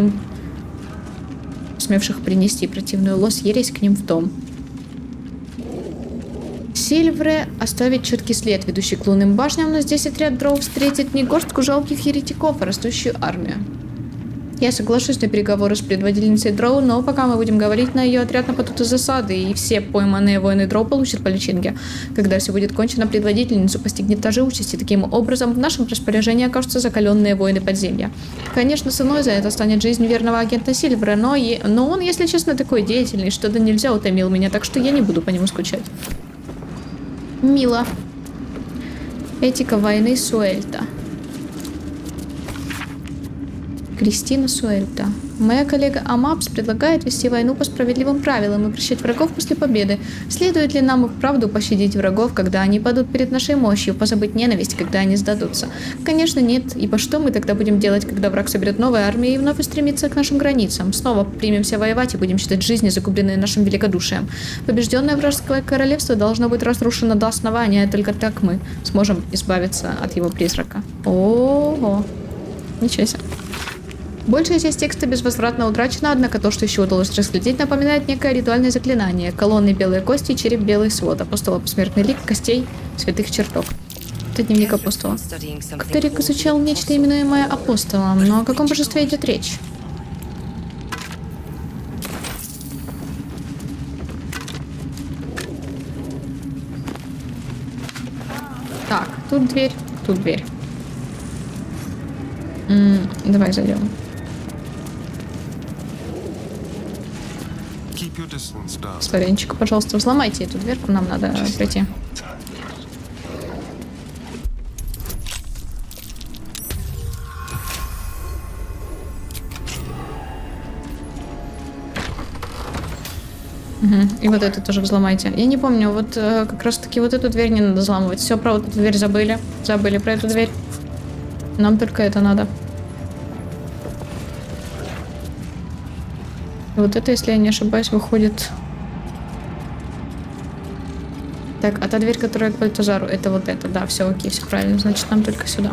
ним в дом. Сильвре оставить четкий след, ведущий к лунным башням, но здесь отряд дроу встретит не горстку жалких еретиков, а растущую армию. Я соглашусь на переговоры с предводительницей дроу, но пока мы будем говорить, на ее отряд нападут из засады, и все пойманные воины дроу получат по личинке. Когда все будет кончено, предводительницу постигнет та же участь, и таким образом в нашем распоряжении окажутся закаленные воины подземья. Конечно, ценой за это станет жизнь верного агента Сильвера, но он, если честно, такой деятельный, что да нельзя утомил меня, так что я не буду по нему скучать. Мило. Этика войны Суэльта. Кристина Суэльта. Моя коллега Амапс предлагает вести войну по справедливым правилам и прощать врагов после победы. Следует ли нам и вправду пощадить врагов, когда они падут перед нашей мощью, позабыть ненависть, когда они сдадутся? Конечно, нет, ибо что мы тогда будем делать, когда враг соберет новые армии и вновь устремится к нашим границам? Снова примемся воевать и будем считать жизни, загубленные нашим великодушием. Побежденное вражеское королевство должно быть разрушено до основания, только так мы сможем избавиться от его призрака. Ого, ничего себе. Большая часть текста безвозвратно утрачена, однако то, что еще удалось разглядеть, напоминает некое ритуальное заклинание. Колонны белые кости, череп белый свод, апостола посмертный лик, костей, святых чертог. Это дневник апостола. Катрик изучал нечто, именуемое апостолом, но о каком божестве идет речь? Так, тут дверь, тут дверь. Давай зайдем. Старенчик, пожалуйста, взломайте эту дверку, нам надо пройти. И вот эту тоже взломайте. Я не помню, вот как раз таки вот эту дверь не надо взламывать. Все, про вот эту дверь забыли. Забыли про эту дверь. Нам только это надо. Вот это, если я не ошибаюсь, выходит... Так, а та дверь, которая к Бальтазару, это вот это. Да, все окей, все правильно. Значит, нам только сюда.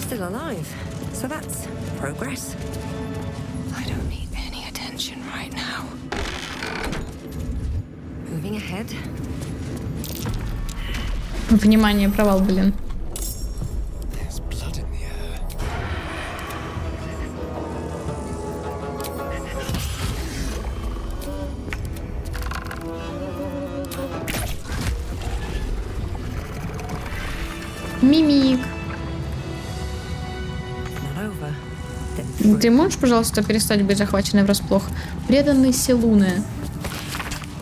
Still alive. So that's progress. I don't need any attention right now. Moving ahead. Внимание, провал, блин. Мимик. Ты можешь, пожалуйста, перестать быть захваченной врасплох? Преданный Селуне.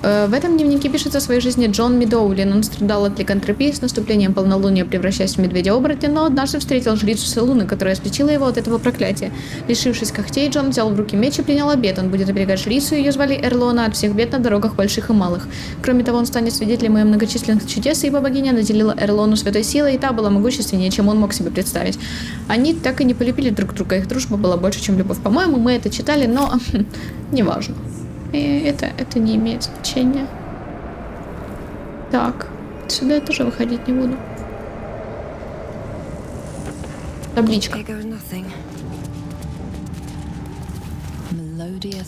В этом дневнике пишется о своей жизни Джон Медоулин. Он страдал от ликантропии с наступлением полнолуния, превращаясь в медведя-оборотня, но однажды встретил жрицу Селуны, которая слечила его от этого проклятия. Лишившись когтей, Джон взял в руки меч и принял обет. Он будет оберегать жрицу, ее звали Эрлона, от всех бед на дорогах больших и малых. Кроме того, он станет свидетелем ее многочисленных чудес, ибо богиня наделила Эрлону святой силой, и та была могущественнее, чем он мог себе представить. Они так и не полюбили друг друга, их дружба была больше, чем любовь. По-моему, мы это читали, но неважно. И это не имеет значения. Так, сюда я тоже выходить не буду. Табличка. Here goes nothing.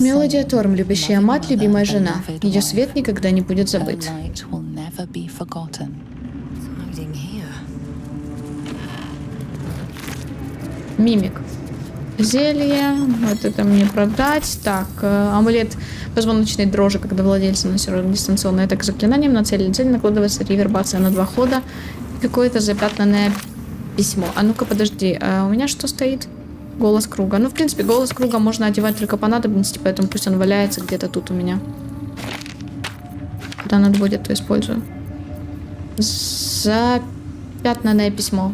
Мелодия Торм, любящая мать, любимая жена. Ее свет никогда не будет забыт. Hiding here. Мимик. Зелье. Вот это мне продать. Так, амулет позвоночной дрожи, когда владельцы наносят дистанционной атакой заклинанием на цель. Цель накладывается ревербация на 2 хода. Какое-то запятнанное письмо. А ну-ка, подожди. А у меня что стоит? Голос круга. Ну, в принципе, голос круга можно одевать только по надобности, поэтому пусть он валяется где-то тут у меня. Когда надо будет, то использую. Запятнанное письмо.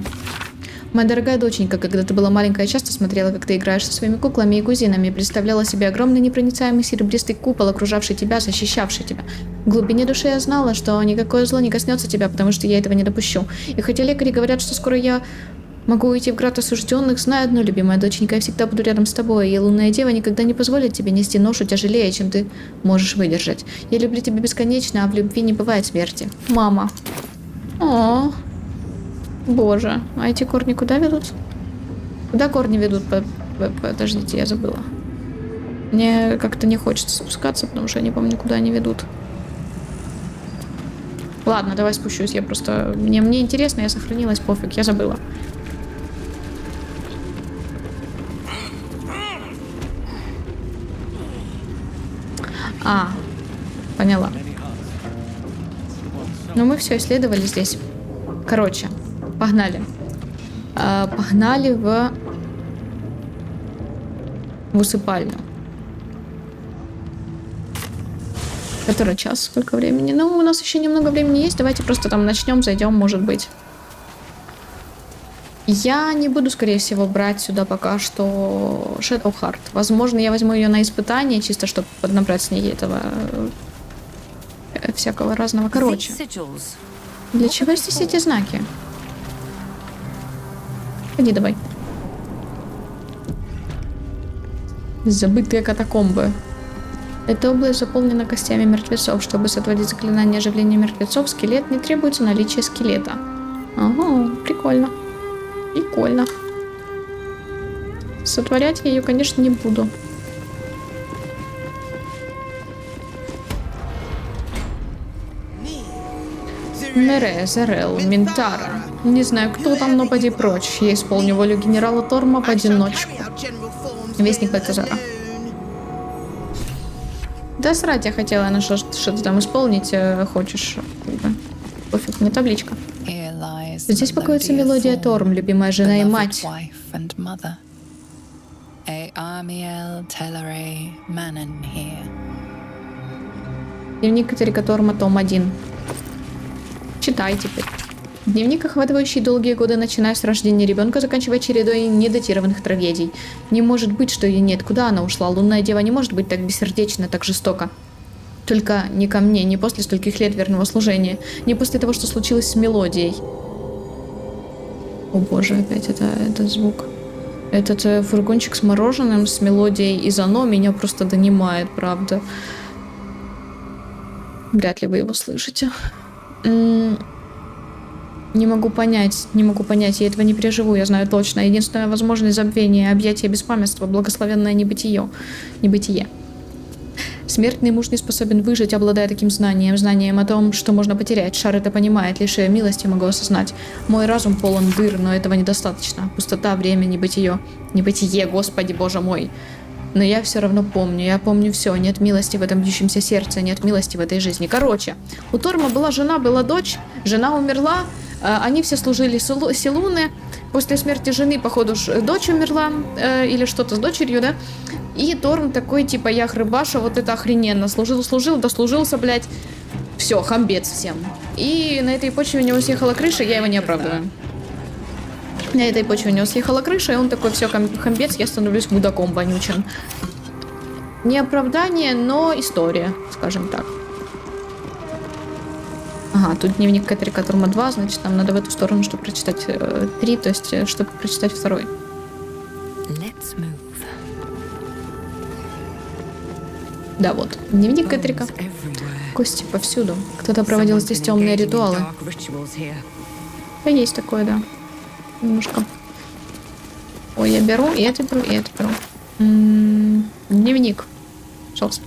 Моя дорогая доченька, когда ты была маленькая, часто смотрела, как ты играешь со своими куклами и кузинами, представляла себе огромный непроницаемый серебристый купол, окружавший тебя, защищавший тебя. В глубине души я знала, что никакое зло не коснется тебя, потому что я этого не допущу. И хотя лекари говорят, что скоро я могу уйти в град осужденных, знай одно, любимая доченька, я всегда буду рядом с тобой, и лунная дева никогда не позволит тебе нести ношу тяжелее, чем ты можешь выдержать. Я люблю тебя бесконечно, а в любви не бывает смерти. Мама. О. Боже, а эти корни куда ведут? Куда корни ведут? Подождите, я забыла. Мне как-то не хочется спускаться, потому что я не помню, куда они ведут. Ладно, давай спущусь. Я просто... Мне интересно, я сохранилась, пофиг, я забыла. А, поняла. Ну, мы все исследовали здесь. Короче, погнали. Погнали в усыпальню. Который час? Сколько времени? Ну, у нас еще немного времени есть. Давайте просто там начнем, зайдем, может быть. Я не буду, скорее всего, брать сюда пока что Shadowheart. Возможно, я возьму ее на испытание, чисто чтобы поднабрать с ней этого всякого разного. Короче. Для чего здесь эти знаки? Ходи давай. Забытые катакомбы. Эта область заполнена костями мертвецов. Чтобы сотворить заклинание оживления мертвецов, скелет не требуется наличие скелета. Ага, прикольно. Прикольно. Сотворять я ее, конечно, не буду. Мере, Зарел, Минтара. Не знаю, кто там, но поди прочь. Я исполню волю генерала Торма в одиночку. Вестник Бальтазара. Да срать я хотела на что ты там исполнить хочешь. Пофиг, мне табличка. Здесь покоится мелодия Торм, любимая жена и мать. Дневник Катерика Торма, том 1. Читай теперь. Дневник, охватывающий долгие годы, начиная с рождения ребенка, заканчивая чередой недатированных трагедий. Не может быть, что ее нет. Куда она ушла? Лунная дева не может быть так бессердечна, так жестока. Только не ко мне, не после стольких лет верного служения, не после того, что случилось с мелодией. О боже, опять этот звук. Этот фургончик с мороженым, с мелодией из Оно меня просто донимает, правда. Вряд ли вы его слышите. Не могу понять, я этого не переживу, я знаю точно. Единственная возможность забвения, объятие беспамятства, благословенное небытие. Смертный муж не способен выжить, обладая таким знанием о том, что можно потерять. Шар это понимает, лишь ее милости могу осознать. Мой разум полон дыр, но этого недостаточно. Пустота, время, небытие. Небытие, Господи, Боже мой. Но я все равно помню, я помню все. Нет милости в этом бьющемся сердце, нет милости в этой жизни. Короче, у Торма была жена, была дочь, жена умерла, они все служили Селуны. После смерти жены, походу, дочь умерла, или что-то с дочерью, да? И Торн такой, типа, я хрыбаша, вот это охрененно. Служил, дослужился, блядь. Все, хамбец всем. И на этой почве у него съехала крыша, я его не оправдываю. На этой почве у него съехала крыша, и он такой, все, хамбец, я становлюсь мудаком вонючим. Не оправдание, но история, скажем так. Ага, тут дневник Кэтрика Турма 2, значит, нам надо в эту сторону, чтобы прочитать 3, то есть, чтобы прочитать 2. Let's move. Да, вот, дневник Кэтрика. Bones everywhere. Кости повсюду. Кто-то проводил здесь Someone's been темные engaging in ритуалы. dark rituals here. Да, есть такое, да. Немножко. Ой, я беру, и это беру, и это беру. Дневник. Пожалуйста.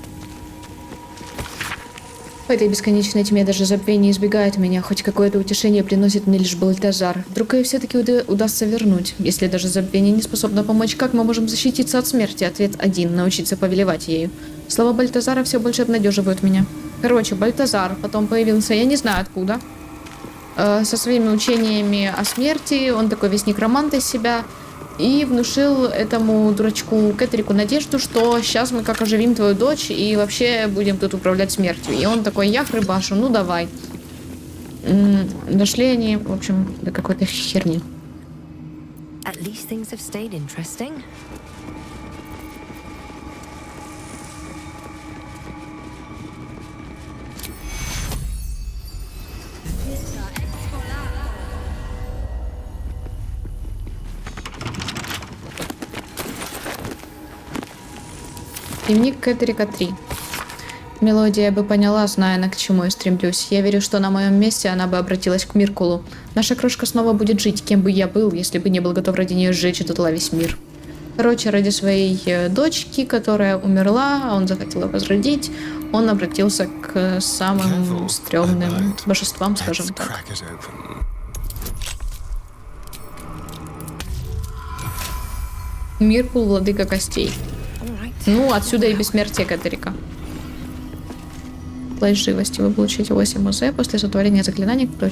В этой бесконечной тьме даже забвение избегает меня, хоть какое-то утешение приносит мне лишь Бальтазар. Вдруг ее все-таки удастся вернуть. Если даже забвение не способно помочь, как мы можем защититься от смерти? Ответ один — научиться повелевать ею. Слова Бальтазара все больше обнадеживают меня. Короче, Бальтазар потом появился, я не знаю откуда, со своими учениями о смерти, он такой весь некромант из себя, и внушил этому дурачку Кэтрику надежду, что сейчас мы как оживим твою дочь и вообще будем тут управлять смертью. И он такой, я хрыбашу, ну давай. Дошли они, в общем, до какой-то херни. At least things have stayed interesting. Дневник Кэтрика 3. Мелодия бы поняла, зная, к чему я стремлюсь. Я верю, что на моем месте она бы обратилась к Миркулу. Наша крошка снова будет жить, кем бы я был, если бы не был готов ради нее сжечь дотла весь мир. Короче, ради своей дочки, которая умерла, а он захотел ее возродить, он обратился к самым стрёмным божествам, скажем так. Миркул, владыка костей. Ну, отсюда и бессмертие Кэтрика. Плащ живости. Вы получите 8 УЗ после сотворения заклинания, когда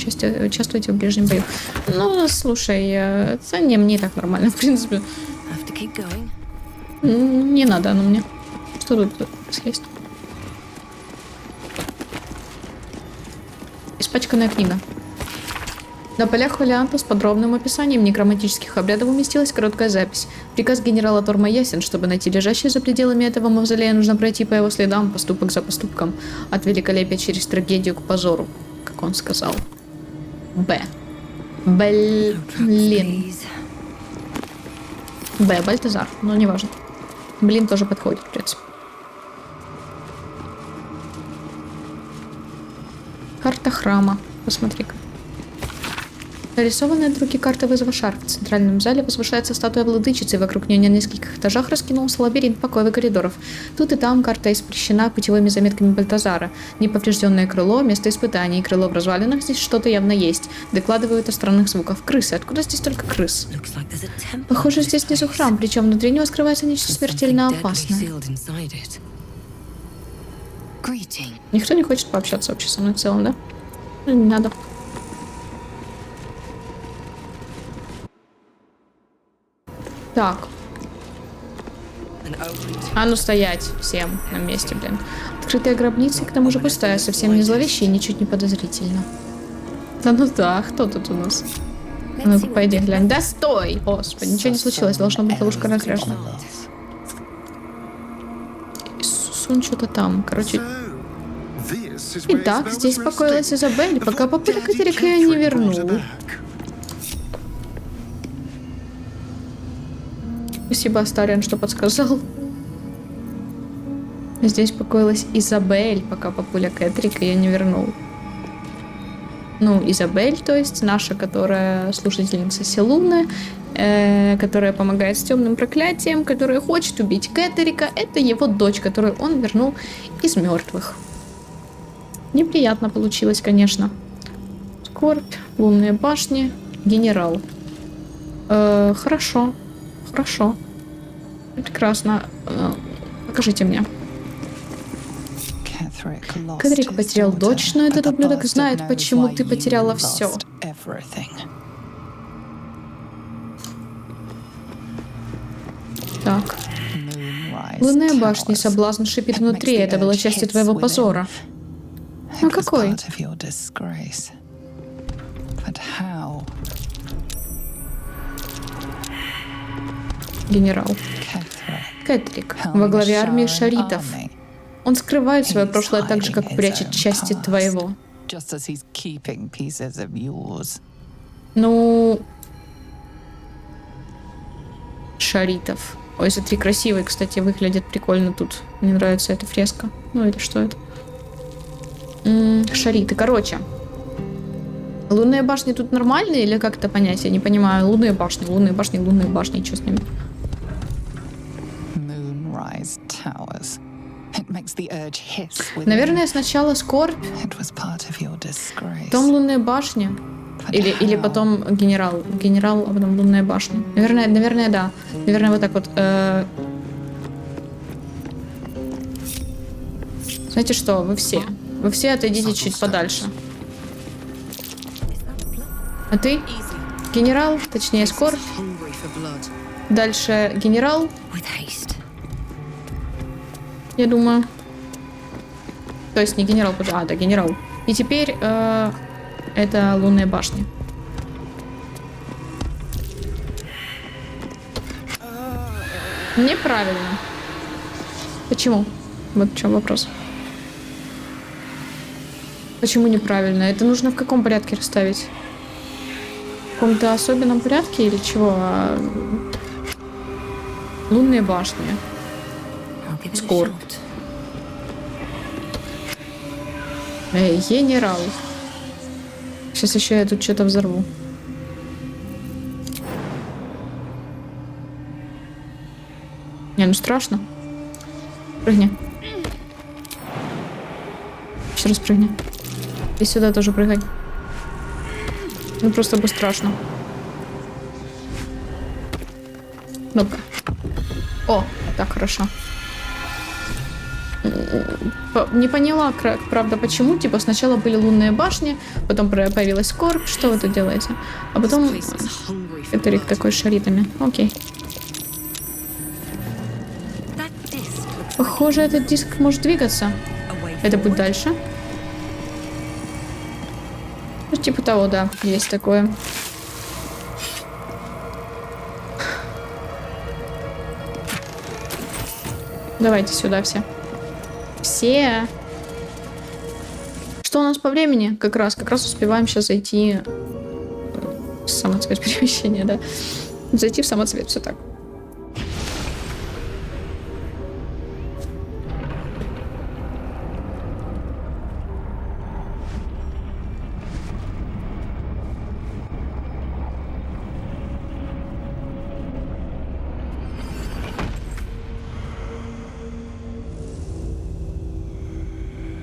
участвуете в ближнем бою. Ну, слушай, это не мне так нормально, в принципе. Не надо оно мне. Что тут съесть? Испачканная книга. На полях фолианта с подробным описанием некромантических обрядов уместилась короткая запись. Приказ генерала Торма ясен, чтобы найти лежащий за пределами этого мавзолея, нужно пройти по его следам, поступок за поступком, от великолепия через трагедию к позору, как он сказал. Блин. Бальтазар, но не важно. Блин тоже подходит, в принципе. Карта храма. Посмотри-ка. Нарисованная от руки карта вызова шар. В центральном зале возвышается статуя владычицы, вокруг нее на нескольких этажах раскинулся лабиринт покоев и коридоров. Тут и там карта испрещена путевыми заметками Бальтазара. Неповрежденное крыло, место испытаний, крыло в развалинах, здесь что-то явно есть. Докладывают о странных звуках. Крысы. Откуда здесь только крыс? Похоже, здесь внизу храм, причем внутри него скрывается нечто смертельно опасное. Никто не хочет пообщаться вообще со мной в целом, да? Не надо. Так. А ну стоять всем на месте, блин. Открытая гробница, к тому же пустая, совсем не зловещая и ничуть не подозрительно. Да ну да, кто тут у нас? Ну, пойди глянь. Да стой! Господи, ничего не случилось, должна быть ловушка разряжена. Иисус, он что-то там, короче. Итак, здесь покоилась Изабель, пока папуля Кэтрика ее не вернул. Спасибо, Астариан, что подсказал. Здесь покоилась Изабель, пока папуля Кэтрик ее не вернул. Ну, Изабель, то есть наша, которая слушательница Селуны, которая помогает с темным проклятием, которая хочет убить Кэтрика. Это его дочь, которую он вернул из мертвых. Неприятно получилось, конечно. Скорбь, лунные башни, генерал. Хорошо. Хорошо. Прекрасно. Покажите мне. Кэтрик потерял дочь, но этот ублюдок знает, почему ты потеряла все. Так. Лунная башня и соблазн шипит внутри. Это было частью твоего позора. Ну какой? Генерал. Кэтрик. Во главе армии шаритов. Он скрывает свое прошлое так же, как прячет части твоего. Ну... Шаритов. Ой, смотри, красивый, кстати, выглядит прикольно тут. Мне нравится эта фреска. Ну или что это? Шариты. Короче. Лунные башни тут нормальные или как это понять? Я не понимаю. Лунные башни, лунные башни, лунные башни. Что с ними? Наверное, сначала скорбь, потом лунные башни. Или потом генерал. Генерал, а потом лунная башня. Наверное, да. Наверное, вот так вот. Знаете что, вы все отойдите чуть подальше. А ты? Генерал, точнее скорбь. Дальше генерал. Я думаю. То есть не генерал, а, да, генерал. И теперь это лунная башня. Неправильно. Почему? Вот в чем вопрос. Почему неправильно? Это нужно в каком порядке расставить? В каком-то особенном порядке или чего? Лунные башни. Скорбь. Генерал. Сейчас еще я тут что-то взорву. Не, ну страшно. Прыгни. Еще раз прыгни. И сюда тоже прыгай. Ну просто бы страшно. Ну-ка. О, так, хорошо. Не поняла, правда, почему. Типа сначала были лунные башни, потом появилась скорбь. Что вы тут делаете? А потом Кэтрик такой с шаритами. Окей. Похоже, этот диск может двигаться. Это путь дальше. Ну, типа того, да, есть такое. Давайте сюда все. Все. Что у нас по времени? Как раз успеваем сейчас зайти в самоцвет перемещения, да? Зайти в самоцвет, все так.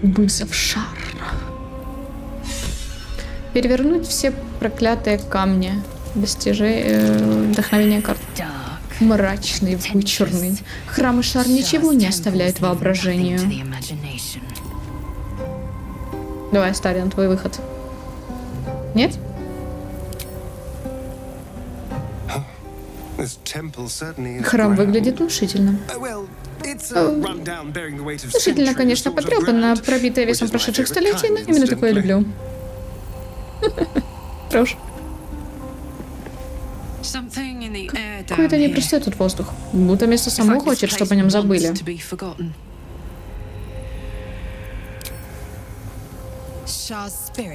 Вызов шар. Перевернуть все проклятые камни. Вдохновение карт. Мрачный, вычурный. Храм и шар ничего не оставляет воображению. Давай, Старин, твой выход. Нет? Храм выглядит внушительно. Внушительно, конечно, потрепанно, пробитое весом прошедших столетий, но именно такое я люблю. Хорош. Какой-то непростой тут воздух. Будто место само хочет, чтобы о нем забыли.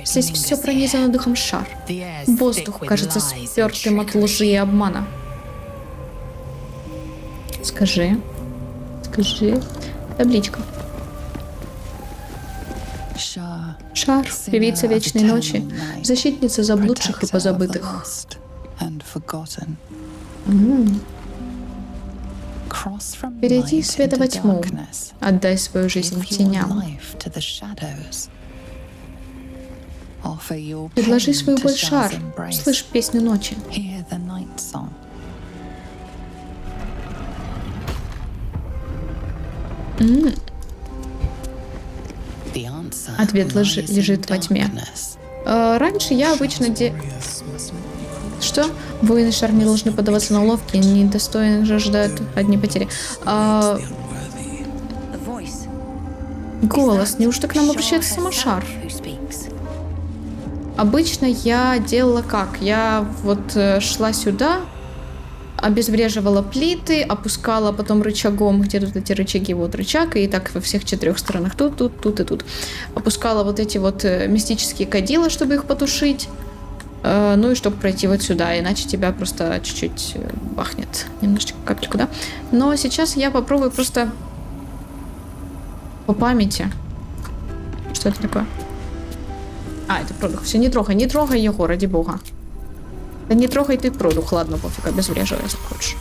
Здесь все пронизано духом шар. Воздух кажется спёртым от лжи и обмана. Скажи. Табличка. Шар, певица вечной ночи, защитница заблудших и позабытых. Перейди из света во тьму, отдай свою жизнь теням. Предложи свою боль шар, слышь песню ночи. Ответ лежит во тьме. Раньше я обычно Что? Воины шар не должны поддаваться на уловки, недостойных же ждают одни потери. voice. Голос. Неужто к нам обращается сама Шар? Who speaks? Обычно я делала как? Я вот шла сюда, обезвреживала плиты, опускала потом рычагом, где тут эти рычаги, вот рычаг, и так во всех 4 сторонах, тут и тут. Опускала вот эти вот мистические кадила, чтобы их потушить, ну и чтобы пройти вот сюда, иначе тебя просто чуть-чуть бахнет, немножечко капельку, да? Но сейчас я попробую просто по памяти. Что это такое? А, это продух. Все, не трогай его, ради бога. Да не трогай ты продух, ладно, пофиг, обезвреживай, если хочешь.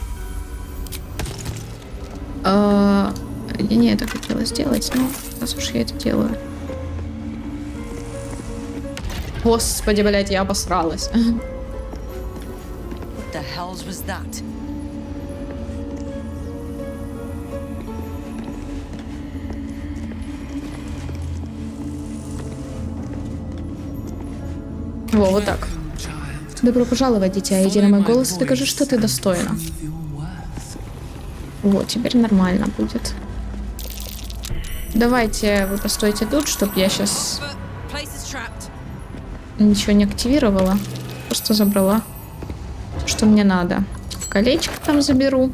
Я не это хотела сделать, но раз уж я это делаю. Господи, блядь, я обосралась. What the hells was that? Во, вот так. Добро пожаловать, дитя. Иди на мой голос и докажи, что ты достойна. Вот, теперь нормально будет. Давайте вы постойте тут, чтобы я сейчас ничего не активировала. Просто забрала то, что мне надо. Колечко там заберу.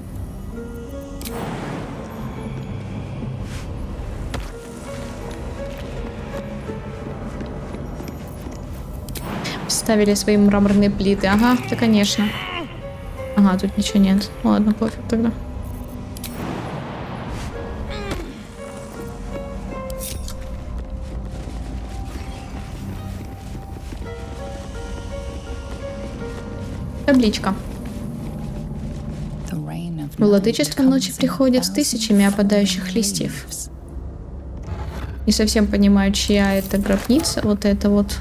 Ставили свои мраморные плиты. Ага, да, конечно. Ага, тут ничего нет. Ладно, пофиг тогда. Табличка. Владычество ночи приходит с тысячами опадающих листьев. Не совсем понимаю, чья это гробница. Вот это вот.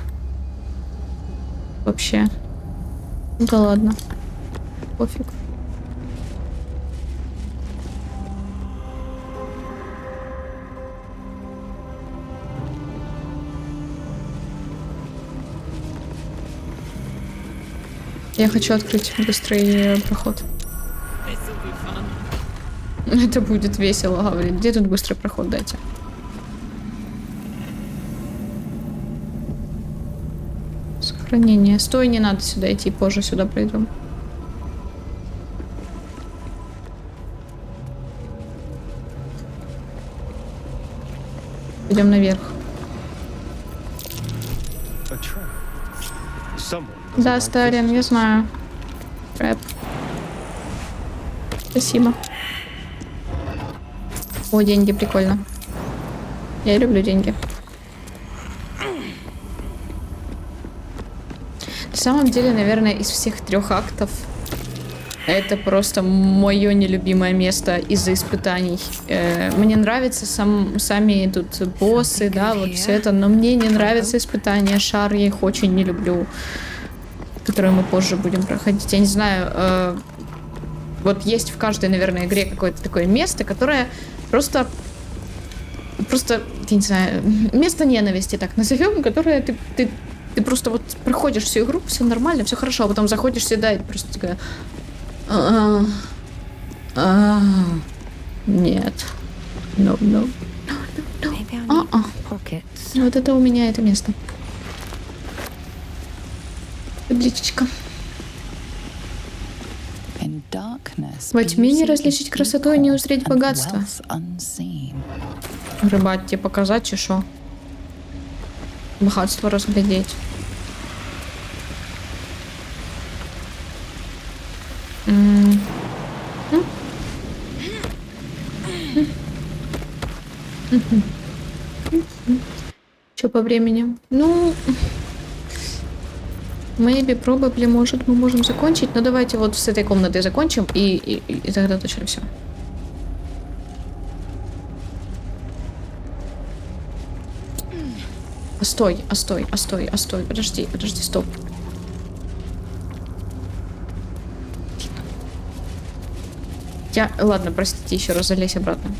Вообще. Ну да ладно. Пофиг. Я хочу открыть быстрый проход. Это будет весело, говорит. Где тут быстрый проход, дайте? Сохранение. Стой, не надо сюда идти, позже сюда пройдем. Идем наверх. Да, Сталин, я знаю. Рэп. Спасибо. О, деньги, прикольно. Я люблю деньги. На самом деле, наверное, из всех 3 актов это просто мое нелюбимое место из-за испытаний. Мне нравятся сами тут боссы, да, вот все это, но мне не нравятся испытания. Шар, я их очень не люблю, которые мы позже будем проходить. Я не знаю, вот есть в каждой, наверное, игре какое-то такое место, которое просто, я не знаю, место ненависти, так назовем, которое ты просто вот проходишь всю игру, все нормально, все хорошо, а потом заходишь сюда и просто такая... Нет. No. Вот это у меня это место. Табличечка. Во тьме не различить красоту и не узреть богатство. Рыбать тебе показать, чи шо? Богатство разглядеть. Что по времени? Ну, maybe, probably, может, мы можем закончить. Но давайте вот с этой комнатой закончим, и тогда точно все. Стой. Подожди, стоп. Ладно, простите, еще раз залезь обратно.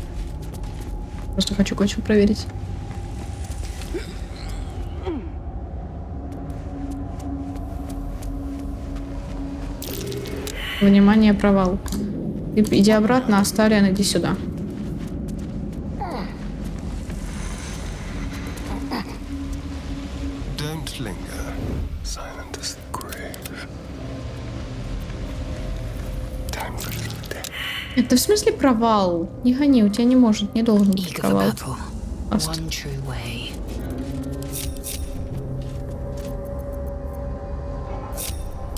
Просто хочу кое-что проверить. Внимание, провал. Иди обратно, а Сталин, иди сюда. Don't linger, silent as the grave. Time for death. Это в смысле провал? Не гони, у тебя не может, не должен быть Eager for провал. battle. One true way.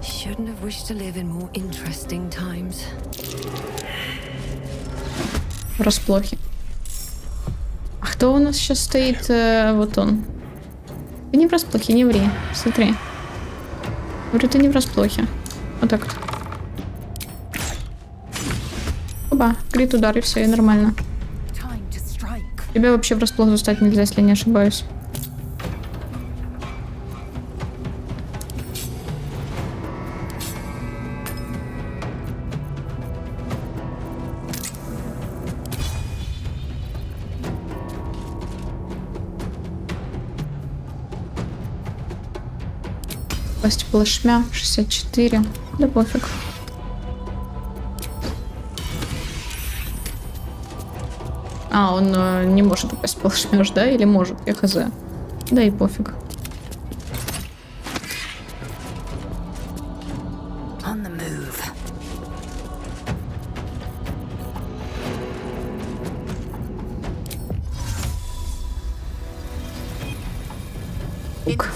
Shouldn't have wished to live in more interesting times. Врасплохи. А кто у нас сейчас стоит? Вот он. Ты не врасплохи, не ври. Смотри. Говорю, ты не врасплохи. Вот так вот. Оба, крит удар и все, и нормально. Time to strike. Тебя вообще врасплох застать нельзя, если не ошибаюсь. Пасть плашмя 64. Да пофиг. А, он не может упасть плашмя, да? Или может? Я хз. Да и пофиг. On the move. Ук.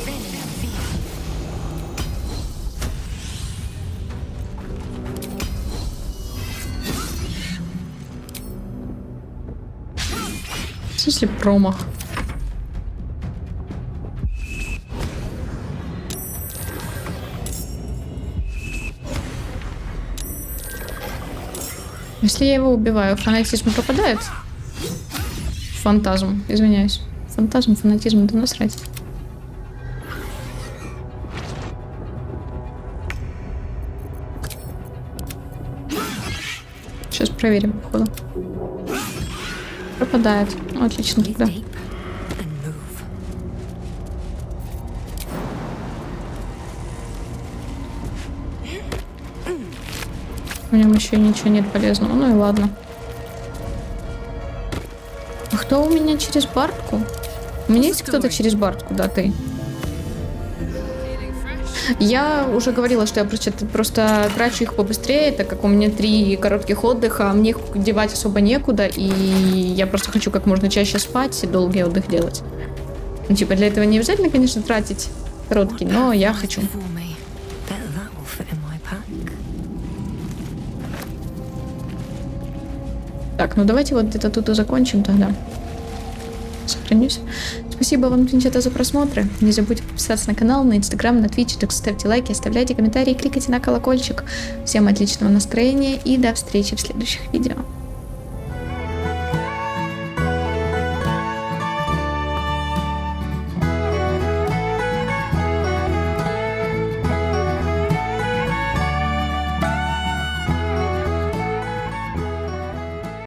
В смысле промах? Если я его убиваю, фанатизм пропадает? Фантазм, извиняюсь. Фантазм, фанатизм, да насрать. Сейчас проверим, походу. Пропадает. Ну, отлично тогда. Deep and move. В нем еще ничего нет полезного. Ну и ладно. А кто у меня через бартку? У меня есть кто-то через бартку? Да, ты. Я уже говорила, что я просто трачу их побыстрее, так как у меня 3 коротких отдыха, а мне их девать особо некуда, и я просто хочу как можно чаще спать и долгий отдых делать. Ну, типа, для этого не обязательно, конечно, тратить короткий, но я хочу. Before me. Bet that will fit in my pack. Так, ну давайте вот где-то тут и закончим тогда. Сохранюсь. Спасибо вам, ребята, за просмотры. Не забудьте подписаться на канал, на Инстаграм, на Твич, так ставьте лайки, оставляйте комментарии, кликайте на колокольчик. Всем отличного настроения и до встречи в следующих видео.